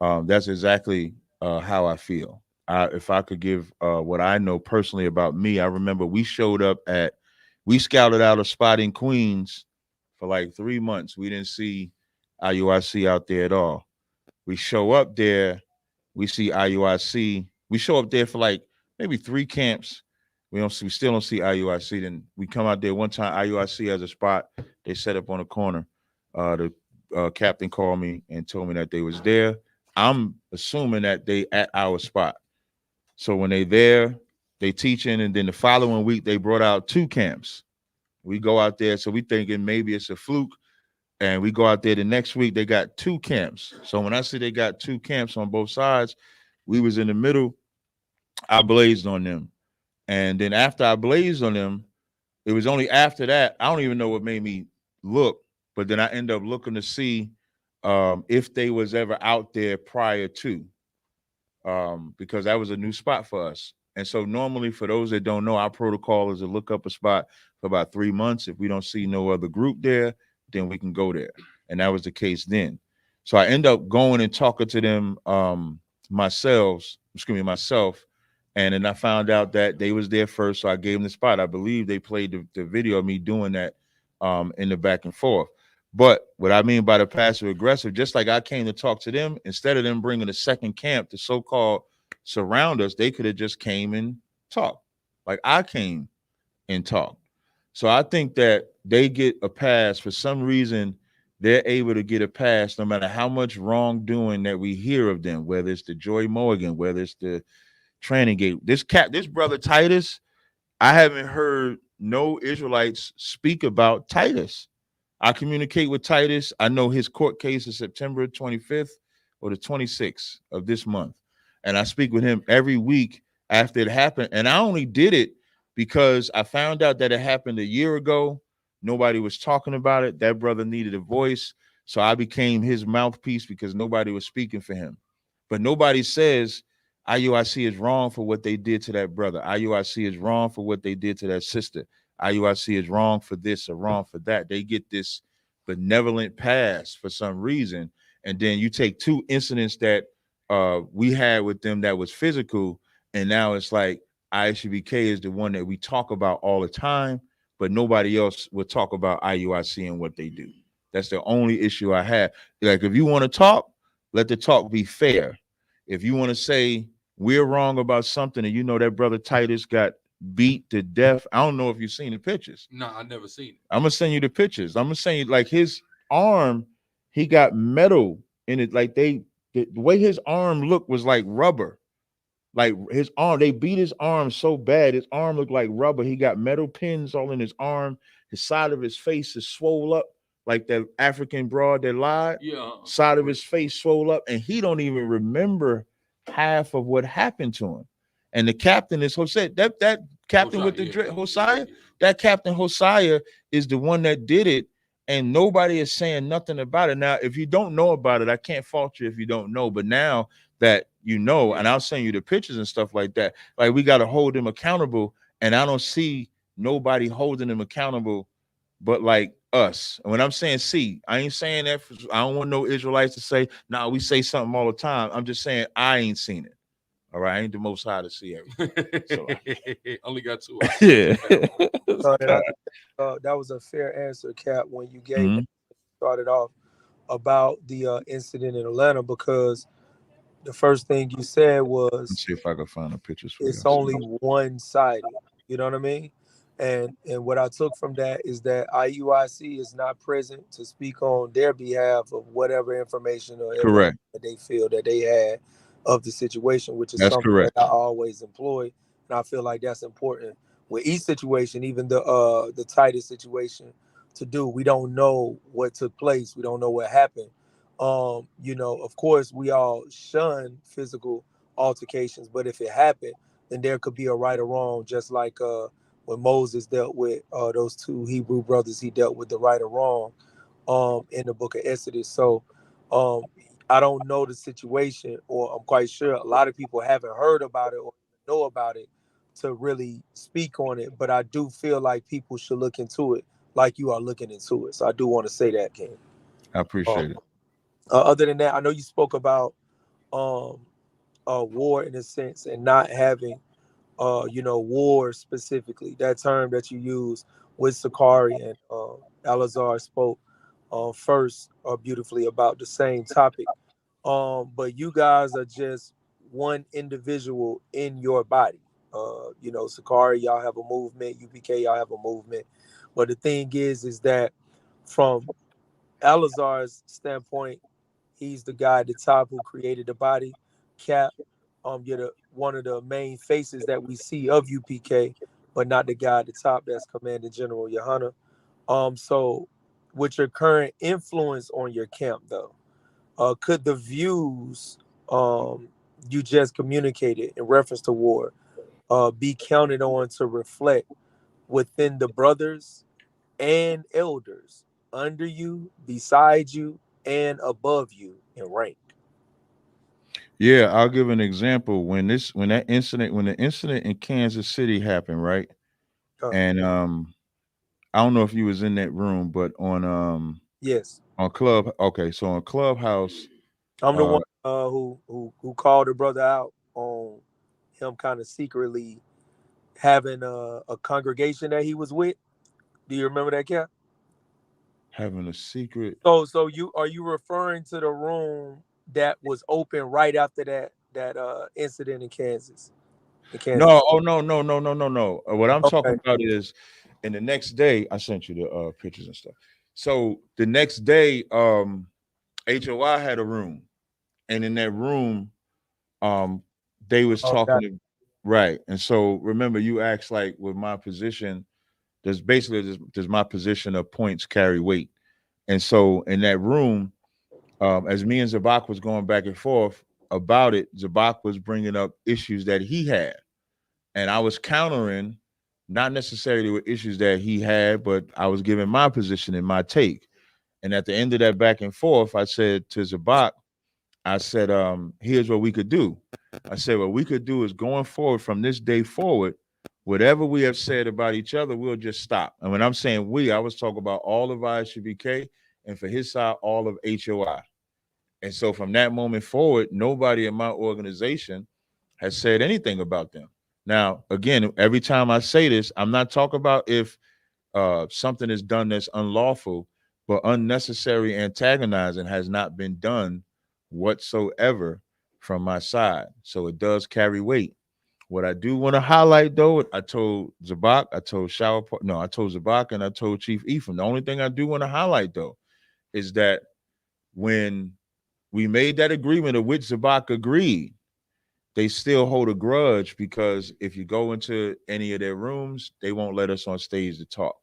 that's exactly how I feel. If I could give what I know personally about me, I remember we scouted out a spot in Queens for like 3 months. We didn't see IUIC out there at all. We show up there, we see IUIC. We show up there for like maybe 3 camps. We still don't see IUIC. Then we come out there one time. IUIC has a spot. They set up on a corner. The captain called me and told me that they was there. I'm assuming that they at our spot. So when they there, they teaching, and then the following week they brought out 2 camps. We go out there, so we thinking maybe it's a fluke. And we go out there the next week, they got 2 camps. So when I say they got 2 camps on both sides, we was in the middle. I blazed on them. And then after I blazed on them, it was only after that, I don't even know what made me look, but then I end up looking to see if they was ever out there prior to, because that was a new spot for us. And so normally, for those that don't know, our protocol is to look up a spot for about 3 months. If we don't see no other group there, then we can go there. And that was the case then. So I end up going and talking to them myself. And then I found out that they was there first. So I gave them the spot. I believe they played the video of me doing that in the back and forth. But what I mean by the passive aggressive, just like I came to talk to them, instead of them bringing a second camp to so-called surround us, they could have just came and talked. Like I came and talked. So I think that they get a pass for some reason. They're able to get a pass no matter how much wrongdoing that we hear of them, whether it's the Joy Morgan, whether it's the training gate. This brother Titus, I haven't heard no Israelites speak about Titus. I communicate with Titus. I know his court case is September 25th or the 26th of this month. And I speak with him every week after it happened. And I only did it because I found out that it happened a year ago. Nobody was talking about it. That brother needed a voice. So I became his mouthpiece because nobody was speaking for him. But nobody says IUIC is wrong for what they did to that brother. IUIC is wrong for what they did to that sister. IUIC is wrong for this or wrong for that. They get this benevolent pass for some reason. And then you take 2 incidents that we had with them that was physical. And now it's like ISUBK is the one that we talk about all the time, but nobody else will talk about IUIC and what they do. That's the only issue I have. Like, if you want to talk, let the talk be fair. If you want to say we're wrong about something and you know that brother Titus got beat to death, I don't know if you've seen the pictures. No, I never seen it. I'm gonna send you the pictures. I'm gonna send you, like, his arm, he got metal in it. Like the way his arm looked was like rubber. Like his arm, they beat his arm so bad, his arm looked like rubber. He got metal pins all in his arm. His side of his face is swole up, like that African broad that lied. Yeah. Side of his face swole up, and he don't even remember half of what happened to him. And the captain is Jose. That captain Hosea, with the yeah. Hosea, that Captain Hosea is the one that did it, and nobody is saying nothing about it. Now, if you don't know about it, I can't fault you if you don't know. But now that you know, and I'll send you the pictures and stuff like that, like, we got to hold them accountable, and I don't see nobody holding them accountable but like us. And when I'm saying I ain't saying that I don't want no Israelites to say, nah, we say something all the time. I'm just saying I ain't seen it. All right, I ain't the Most High to see everything. So, Only got 2. yeah. That was a fair answer, Cap, when you gave started off about the incident in Atlanta, because the first thing you said was, Let's see if I can find the pictures for it's you. only one-sided. You know what I mean? And what I took from that is that IUIC is not present to speak on their behalf of whatever information or evidence Correct. that they feel that they had of the situation, which is That's something that correct. I always employ, and I feel like that's important with each situation, even the tightest situation to do. We don't know what took place. We don't know what happened. Of course, we all shun physical altercations, but if it happened, then there could be a right or wrong, just like when Moses dealt with those two Hebrew brothers, he dealt with the right or wrong in the book of Exodus. So um, I don't know the situation, or I'm quite sure a lot of people haven't heard about it or know about it to really speak on it. But I do feel like people should look into it like you are looking into it. So I do want to say that, King. I Um, appreciate it. Other than that, I know you spoke about um, war in a sense and not having war specifically. That term that you use with Sakari and Alazar spoke first beautifully about the same topic. But you guys are just one individual in your body. Sakari, y'all have a movement. UPK, y'all have a movement. But the thing is that from Alazar's standpoint, he's the guy at the top who created the body. Cap, you're one of the main faces that we see of UPK, but not the guy at the top that's Commander General Yohana. So with your current influence on your camp, though, could the views you just communicated in reference to war be counted on to reflect within the brothers and elders under you, beside you, and above you in rank? Yeah, I'll give an example. When the incident in Kansas City happened, right? Uh, And I don't know if you was in that room, but yes, on Club, okay, so on Clubhouse, I'm the uh, one who called the brother out on him kind of secretly having a congregation that he was with. Do you remember that, Cap? having a secret. So you referring to the room that was open right after that incident in Kansas? In Kansas. No, oh no. What I'm Okay. talking about is, and the next day I sent you the pictures and stuff. So the next day, HOI had a room, and in that room, um, they was Oh, talking got to, right. And so remember, you asked like, with my position, does my position of points carry weight? And so in that room, as me and Zabak was going back and forth about it, Zabak was bringing up issues that he had, and I was countering, not necessarily with issues that he had, but I was giving my position and my take. And at the end of that back and forth, I said to Zabak, I said, here's what we could do. I said, what we could do is, going forward from this day forward, whatever we have said about each other, we'll just stop. And when I'm saying we, I was talking about all of ISUBK, and for his side, all of HOI. And so from that moment forward, nobody in my organization has said anything about them. Now, again, every time I say this, I'm not talking about if something is done that's unlawful, but unnecessary antagonizing has not been done whatsoever from my side. So it does carry weight. What I do want to highlight, though, I told Zabak, I told I told Zabak, and I told Chief Ephraim. The only thing I do want to highlight, though, is that when we made that agreement, of which Zabak agreed, they still hold a grudge, because if you go into any of their rooms, they won't let us on stage to talk.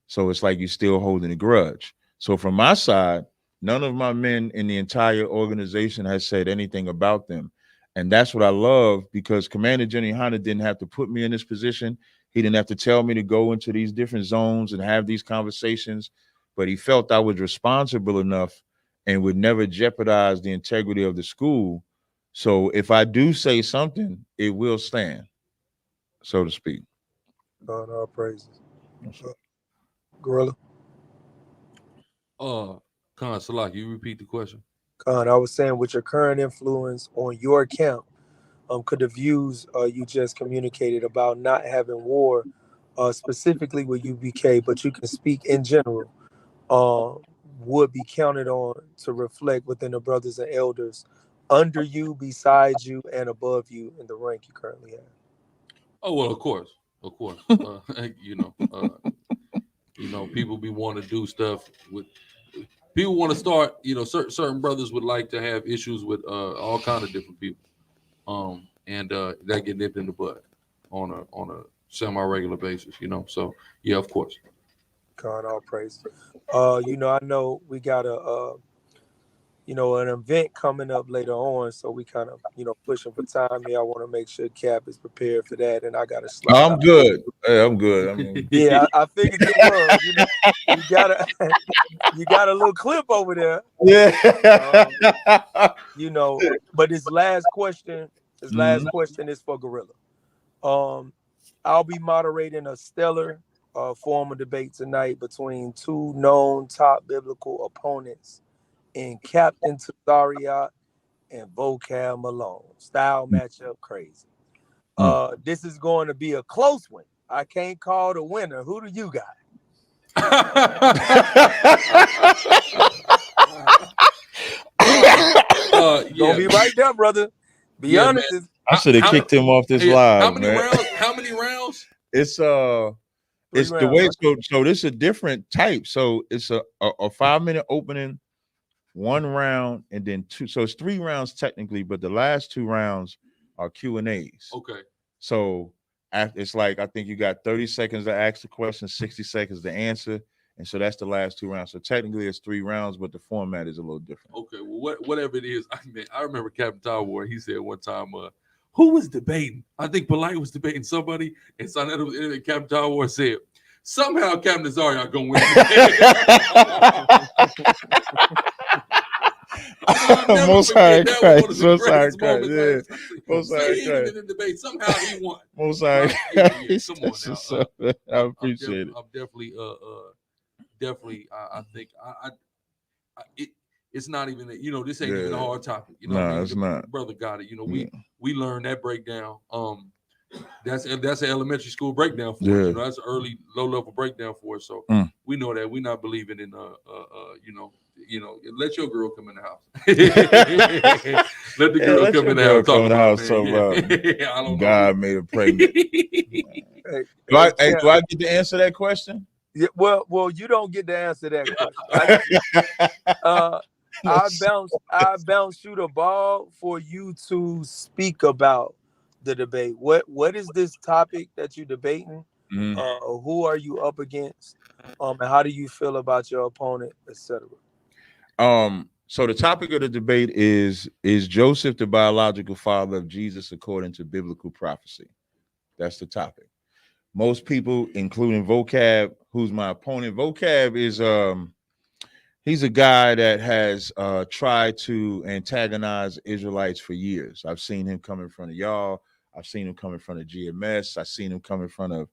So it's like you're still holding a grudge. So from my side, none of my men in the entire organization has said anything about them. And that's what I love, because Commander Jenny Hanna didn't have to put me in this position. He didn't have to tell me to go into these different zones and have these conversations, but he felt I was responsible enough and would never jeopardize the integrity of the school. So if I do say something, it will stand, so to speak. God, all praises. That's Uh, Guerilla. Uh, Khan Salak, you repeat the question. God, I was saying, with your current influence on your camp, could the views you just communicated about not having war, specifically with UBK, but you can speak in general, uh, would be counted on to reflect within the brothers and elders under you, beside you, and above you in the rank you currently have? Oh well, of course. You know, people be wanting to do stuff with people want to start. Certain brothers would like to have issues with all kind of different people, and that get nipped in the butt on a semi-regular basis. So yeah, of course. God, all praise. I know we got an event coming up later on, so we kind of, pushing for time here. I want to make sure Cap is prepared for that, and I got to slide I'm out. good. Hey, I'm good. I mean, Yeah, I figured you was. You got you got a little clip over there. yeah. But this last question is for Guerilla. I'll be moderating a stellar formal debate tonight between two known top biblical opponents in Captain Tazaryach and Vocab Malone. Style matchup crazy. This is going to be a close one. I can't call the winner. Who do you got? Gonna be right there, brother. Be honest. Man. I should have kicked him off this live. How many man. rounds? How many rounds? It's the way it's go. So this is a different type. So it's a 5-minute opening, 1 round, and then 2. So it's 3 rounds technically, but the last 2 rounds are Q&As. Okay. So it's like, I think you got 30 seconds to ask the question, 60 seconds to answer. And so that's the last 2 rounds. So technically it's 3 rounds, but the format is a little different. Okay. Well, whatever it is, I remember Captain Tower. He said one time, who was debating? I think Polite was debating somebody, and Captain Tower said, somehow Captain Tazaryach gonna win. Most high Christ. Most high Christ. Yeah. Most high Christ. In the debate, somehow he won. Most high Christ. Come on now. I appreciate it. I'm definitely, I think it's not even this ain't even a hard topic. No, it's not. Brother got it. We learned that breakdown. That's an elementary school breakdown for us. That's an early low level breakdown for us. So we know that we're not believing in let your girl come in the house. Let the girl come in the house. Talk about God made her pregnant. Do I get to answer that question? Yeah, well, you don't get to answer that question. I bounce you the ball for you to speak about the debate. What is this topic that you're debating? Who are you up against? And how do you feel about your opponent, etc.? So the topic of the debate is Joseph the biological father of Jesus according to biblical prophecy? That's the topic. Most people, including Vocab, who's my opponent. Vocab is he's a guy that has tried to antagonize Israelites for years. I've seen him come in front of y'all. I've seen him come in front of GMS. I've seen him come in front of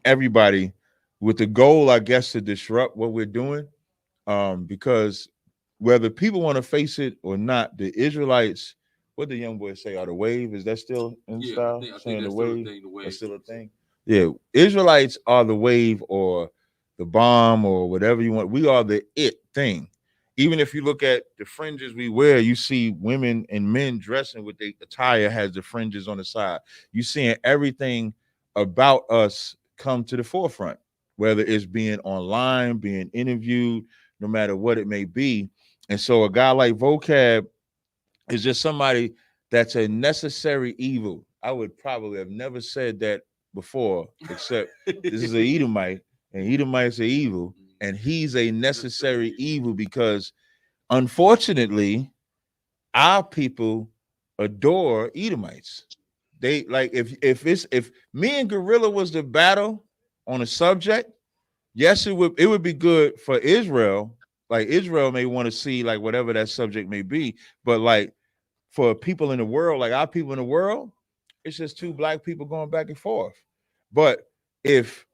everybody with the goal, I guess, to disrupt what we're doing. Because whether people want to face it or not, the Israelites, what the young boys say, are the wave? Is that still in style? I think that's the wave? The wave. That's still a thing? Yeah. Israelites are the wave or the bomb or whatever you want. We are the it thing. Even if you look at the fringes we wear, you see women and men dressing with their attire has the fringes on the side. You're seeing everything about us come to the forefront, whether it's being online, being interviewed, no matter what it may be. And so a guy like Vocab is just somebody that's a necessary evil. I would probably have never said that before, except this is an Edomite, and Edomites are evil, and he's a necessary evil because, unfortunately, our people adore Edomites. They like if me and Guerilla was the battle on a subject, yes, it would be good for Israel. Like Israel may want to see like whatever that subject may be, but like for people in the world, like our people in the world, it's just 2 black people going back and forth. But if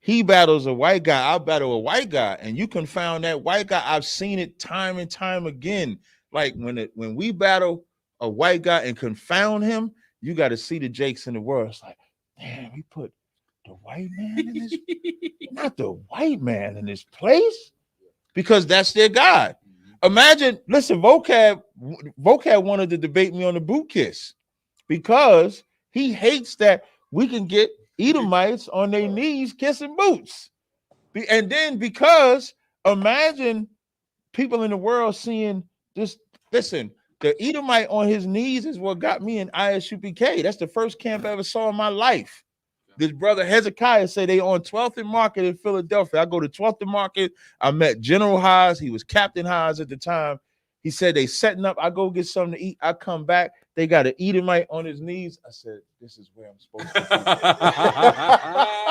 he battles a white guy, I'll battle a white guy, and you confound that white guy. I've seen it time and time again. Like when we battle a white guy and confound him, you got to see the Jakes in the world. It's like, damn, we put the white man in this, not the white man in this place, because that's their God. Imagine, listen, Vocab wanted to debate me on the boot kiss because he hates that we can get Edomites on their knees kissing boots. And then because imagine people in the world seeing this. Listen, the Edomite on his knees is what got me in ISUPK. That's the first camp I ever saw in my life. This brother Hezekiah said they on 12th and Market in Philadelphia. I go to 12th and Market. I met General Haas. He was Captain Haas at the time. He said they setting up. I go get something to eat. I come back. They got an Edomite on his knees. I said, this is where I'm supposed to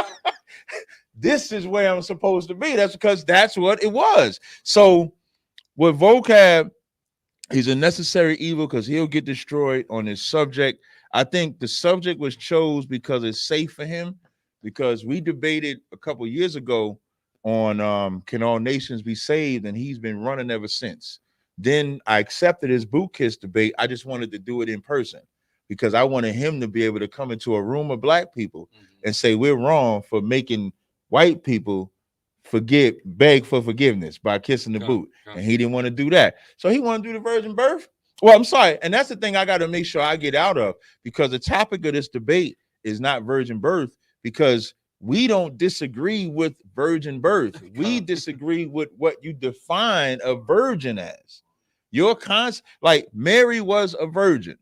be. This is where I'm supposed to be. That's because that's what it was. So with vocab, he's a necessary evil because he'll get destroyed on his subject. I think the subject was chose because it's safe for him, because we debated a couple years ago on can all nations be saved, and he's been running ever since. Then I accepted his boot kiss debate. I just wanted to do it in person because I wanted him to be able to come into a room of black people and say we're wrong for making white people beg for forgiveness by kissing the boot. And he didn't want to do that. So he wanted to do the virgin birth. Well, I'm sorry. And that's the thing I got to make sure I get out of, because the topic of this debate is not virgin birth, because we don't disagree with virgin birth. We disagree with what you define a virgin as. Your like Mary was a virgin.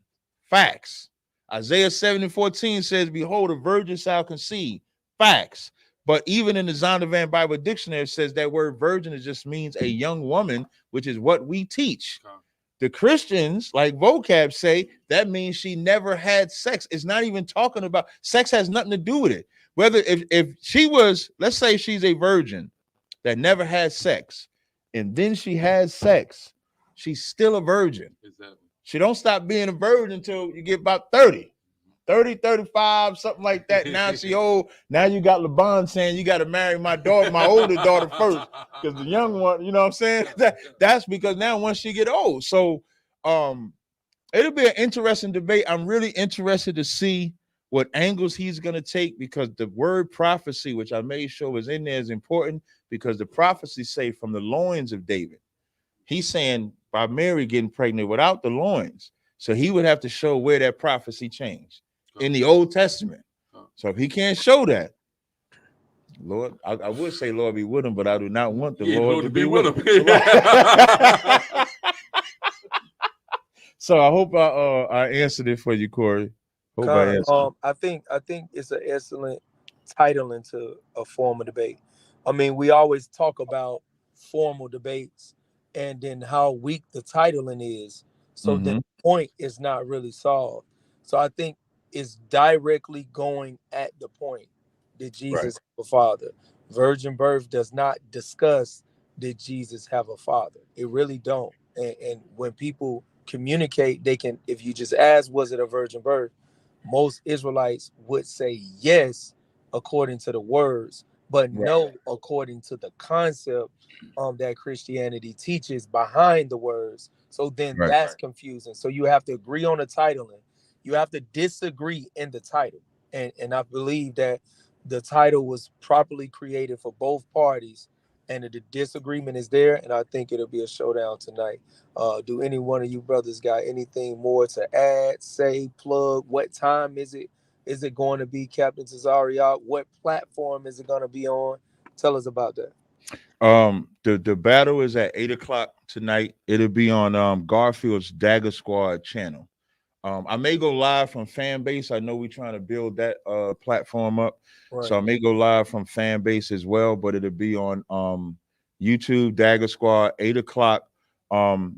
Facts. Isaiah 7:14 says, behold, a virgin shall conceive. Facts. But even in the Zondervan Bible Dictionary, it says that word virgin just means a young woman, which is what we teach. The Christians, like vocab, say that means she never had sex. It's not even talking about sex, has nothing to do with it. Whether if she was, let's say she's a virgin that never had sex, and then she has sex, she's still a virgin. Exactly. She don't stop being a virgin until you get about 30, 35, something like that. Now she old. Now you got LeBron saying you got to marry my daughter, my older daughter first, because the young one, you know what I'm saying? That's because now once she get old. So it'll be an interesting debate. I'm really interested to see what angles he's going to take, because the word prophecy, which I made sure was in there, is important, because the prophecy say from the loins of David. He's saying by Mary getting pregnant without the loins. So he would have to show where that prophecy changed in the Old Testament. So if he can't show that, Lord, I would say Lord be with him, but I do not want the Lord to be with him. So I hope I answered it for you, Corey. Hope I answered. I think it's an excellent title into a formal debate. I mean, we always talk about formal debates and then how weak the titling is. So then the point is not really solved. So I think it's directly going at the point. Did Jesus have a father? Virgin birth does not discuss did Jesus have a father. It really don't. And when people communicate, they can, if you just ask, was it a virgin birth? Most Israelites would say yes, according to the words, but no, according to the concept that Christianity teaches behind the words. So then that's confusing. So you have to agree on the titling. You have to disagree in the title. And I believe that the title was properly created for both parties, and the disagreement is there, and I think it'll be a showdown tonight. Do any one of you brothers got anything more to add, say, plug? What time is it? Is it going to be, Captain Tazaryach? What platform is it going to be on? Tell us about that. The battle is at 8:00 tonight. It'll be on Garfield's Dagger Squad channel. I may go live from fan base. I know we're trying to build that platform up. So I may go live from fan base as well, but it'll be on YouTube, Dagger Squad, 8:00.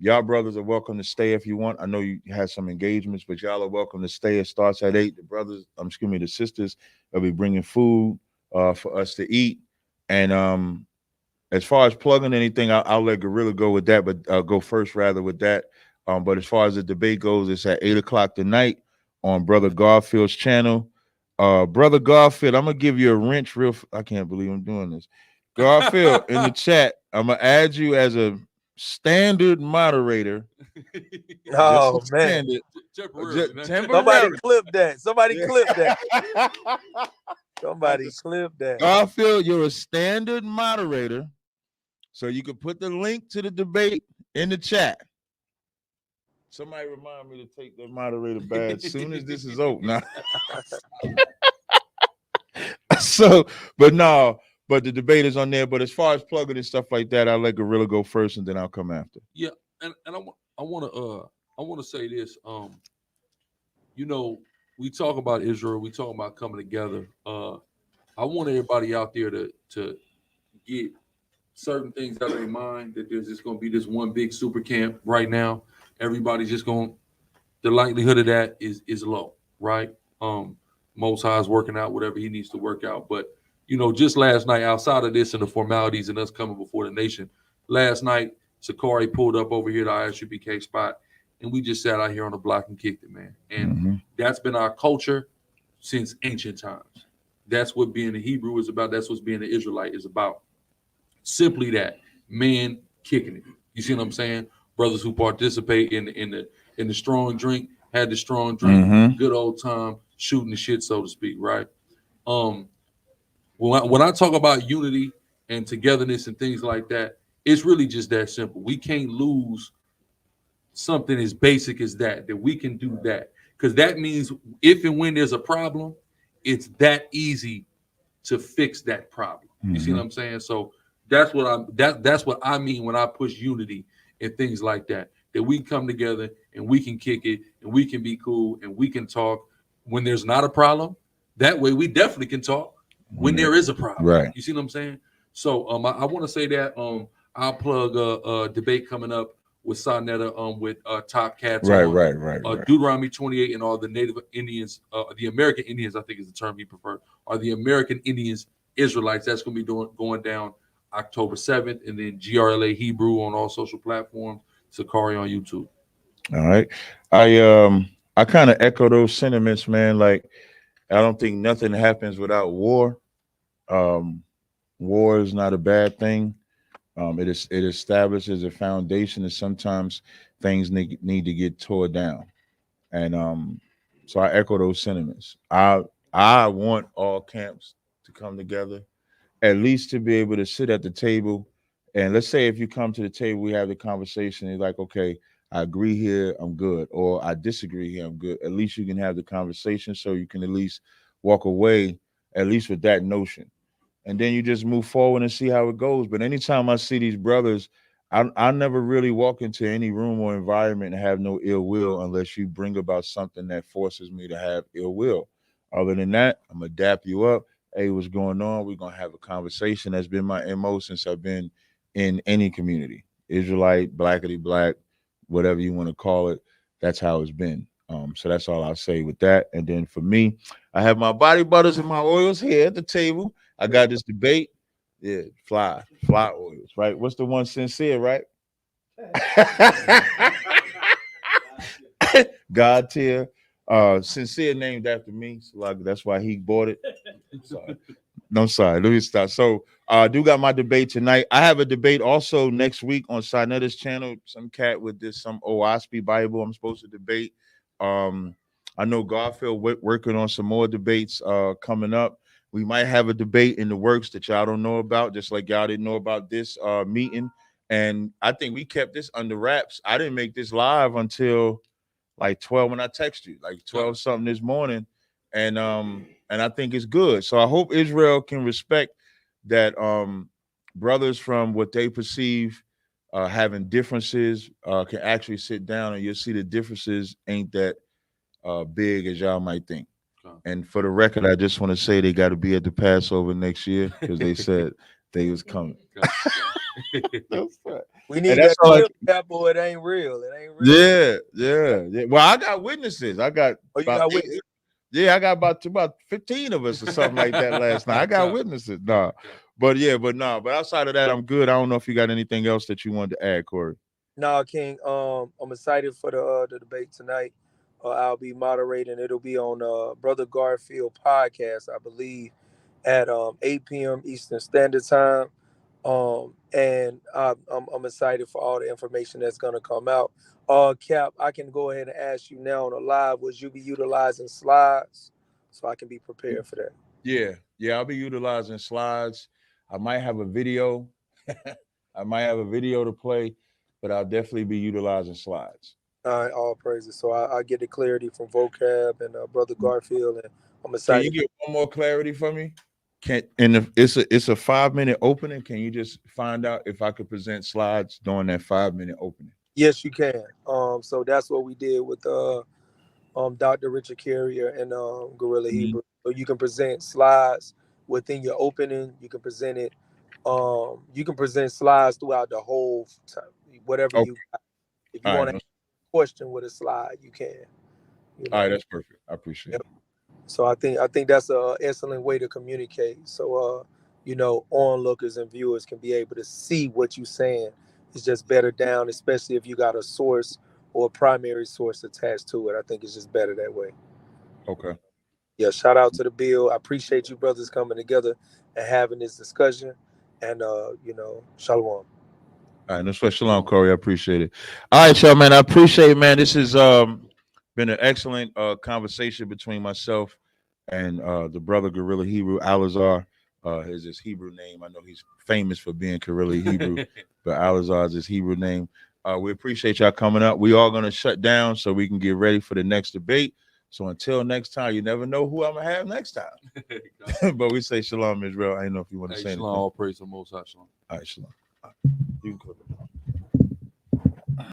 Y'all brothers are welcome to stay if you want. I know you had some engagements, but y'all are welcome to stay. It starts at 8. The brothers, the sisters, will be bringing food for us to eat. And as far as plugging anything, I'll let Guerilla go with that, but go first rather with that. But as far as the debate goes, it's at 8:00 tonight on Brother Garfield's channel. Brother Garfield, I'm gonna give you a wrench I can't believe I'm doing this. Garfield, in the chat, I'm gonna add you as a standard moderator. Oh man. Somebody clip that. Somebody clip that. Somebody clip that. Garfield, you're a standard moderator. So you can put the link to the debate in the chat. Somebody remind me to take that moderator badge as soon as this is over. Now. So, but no, But the debate is on there. But as far as plugging and stuff like that, I'll let Guerilla go first, and then I'll come after. Yeah, and I want to say this. You know, we talk about Israel, we talk about coming together. I want everybody out there to get certain things out of their mind, that there's just going to be this one big super camp right now. Everybody's just going, the likelihood of that is low, right? Most High is working out whatever he needs to work out. But, you know, just last night, outside of this and the formalities and us coming before the nation, last night, Sakari pulled up over here to ISUBK spot, and we just sat out here on the block and kicked it, man. And that's been our culture since ancient times. That's what being a Hebrew is about. That's what being an Israelite is about. Simply that, man kicking it. You see what I'm saying? Brothers who participate in the strong drink, had the strong drink, good old time, shooting the shit, so to speak, right? When I talk about unity and togetherness and things like that, it's really just that simple. We can't lose something as basic as that we can do that. Because that means if and when there's a problem, it's that easy to fix that problem. You see what I'm saying? So that's what I mean when I push unity and things like that. That we come together and we can kick it and we can be cool and we can talk when there's not a problem. That way we definitely can talk when there is a problem. Right. You see what I'm saying? So I want to say that I'll plug a debate coming up with Sonetta with Top Cats. Right. Deuteronomy 28 and all the Native Indians, the American Indians, I think is the term he preferred, are the American Indians Israelites. That's going to be going down October 7th, and then GRLA Hebrew on all social platforms, Sakari on YouTube. All right. I kind of echo those sentiments, man. Like, I don't think nothing happens without war. War is not a bad thing. It establishes a foundation, and sometimes things need to get tore down. And so I echo those sentiments. I want all camps to come together, at least to be able to sit at the table. And let's say if you come to the table, we have the conversation. You're like, okay, I agree here, I'm good, or I disagree here, I'm good. At least you can have the conversation, so you can at least walk away, at least with that notion. And then you just move forward and see how it goes. But anytime I see these brothers, I never really walk into any room or environment and have no ill will unless you bring about something that forces me to have ill will. Other than that, I'm gonna dap you up. Hey, what's going on? We're gonna have a conversation. That's been my MO since I've been in any community, Israelite, blackity black, whatever you want to call it. That's how it's been. So that's all I'll say with that. And then for me, I have my body butters and my oils here at the table. I got this debate. Yeah, fly oils, right? What's the one? Sincere, right? God tier. Sincere named after me. So like, that's why he bought it. Sorry. No, sorry. Let me stop. So I do got my debate tonight. I have a debate also next week on Sinetta's channel. Some cat with some OSP Bible I'm supposed to debate. I know Garfield working on some more debates coming up. We might have a debate in the works that y'all don't know about, just like y'all didn't know about this meeting. And I think we kept this under wraps. I didn't make this live until like 12 when I text you, like 12 something this morning. And I think it's good. So I hope Israel can respect that brothers from what they perceive having differences can actually sit down, and you'll see the differences ain't that big as y'all might think. And for the record, I just want to say they got to be at the Passover next year because they said they was coming. We need that boy. It ain't real. It ain't real. Yeah. Well, I got witnesses. I got. Oh, you got witnesses? Yeah, I got about 15 of us or something like that last night. I got witnesses. But outside of that, I'm good. I don't know if you got anything else that you wanted to add, Corey. No, King. I'm excited for the debate tonight. I'll be moderating. It'll be on Brother Garfield podcast, I believe, at 8 p.m. Eastern Standard Time. And I'm excited for all the information that's gonna come out. Cap, I can go ahead and ask you now on the live, would you be utilizing slides so I can be prepared for that? Yeah, I'll be utilizing slides. I might have a video. I might have a video to play, but I'll definitely be utilizing slides. All right, all praises. So I get the clarity from Vocab and Brother Garfield, and I'm excited. Can you get one more clarity for me? it's a 5-minute opening. Can you just find out if I could present slides during that 5-minute opening? Yes, you can. So that's what we did with Dr. Richard Carrier and Guerilla Hebrew. So you can present slides within your opening. You can present it. You can present slides throughout the whole time, whatever Okay. you got. If you All want right. to question with a slide, you can. You know? All right, that's perfect. I appreciate Yep. it. So I think that's an excellent way to communicate. So onlookers and viewers can be able to see what you're saying. It's just better down, especially if you got a source or a primary source attached to it. I think it's just better that way. Okay. Yeah, shout out to the bill. I appreciate you brothers coming together and having this discussion. And shalom. All right, no sweat. Shalom, Corey. I appreciate it. All right, y'all, man. I appreciate it, man. This has been an excellent conversation between myself and the brother Guerilla Hebrew, Alazar. Is his Hebrew name. I know he's famous for being Guerilla Hebrew, but Alazar is his Hebrew name. We appreciate y'all coming up. We are going to shut down so we can get ready for the next debate. So until next time, you never know who I'm going to have next time. But we say shalom, Israel. I don't know if you want to say Shalom, anything. all praise to the Most High. Shalom. All right, shalom. All right. You can click it.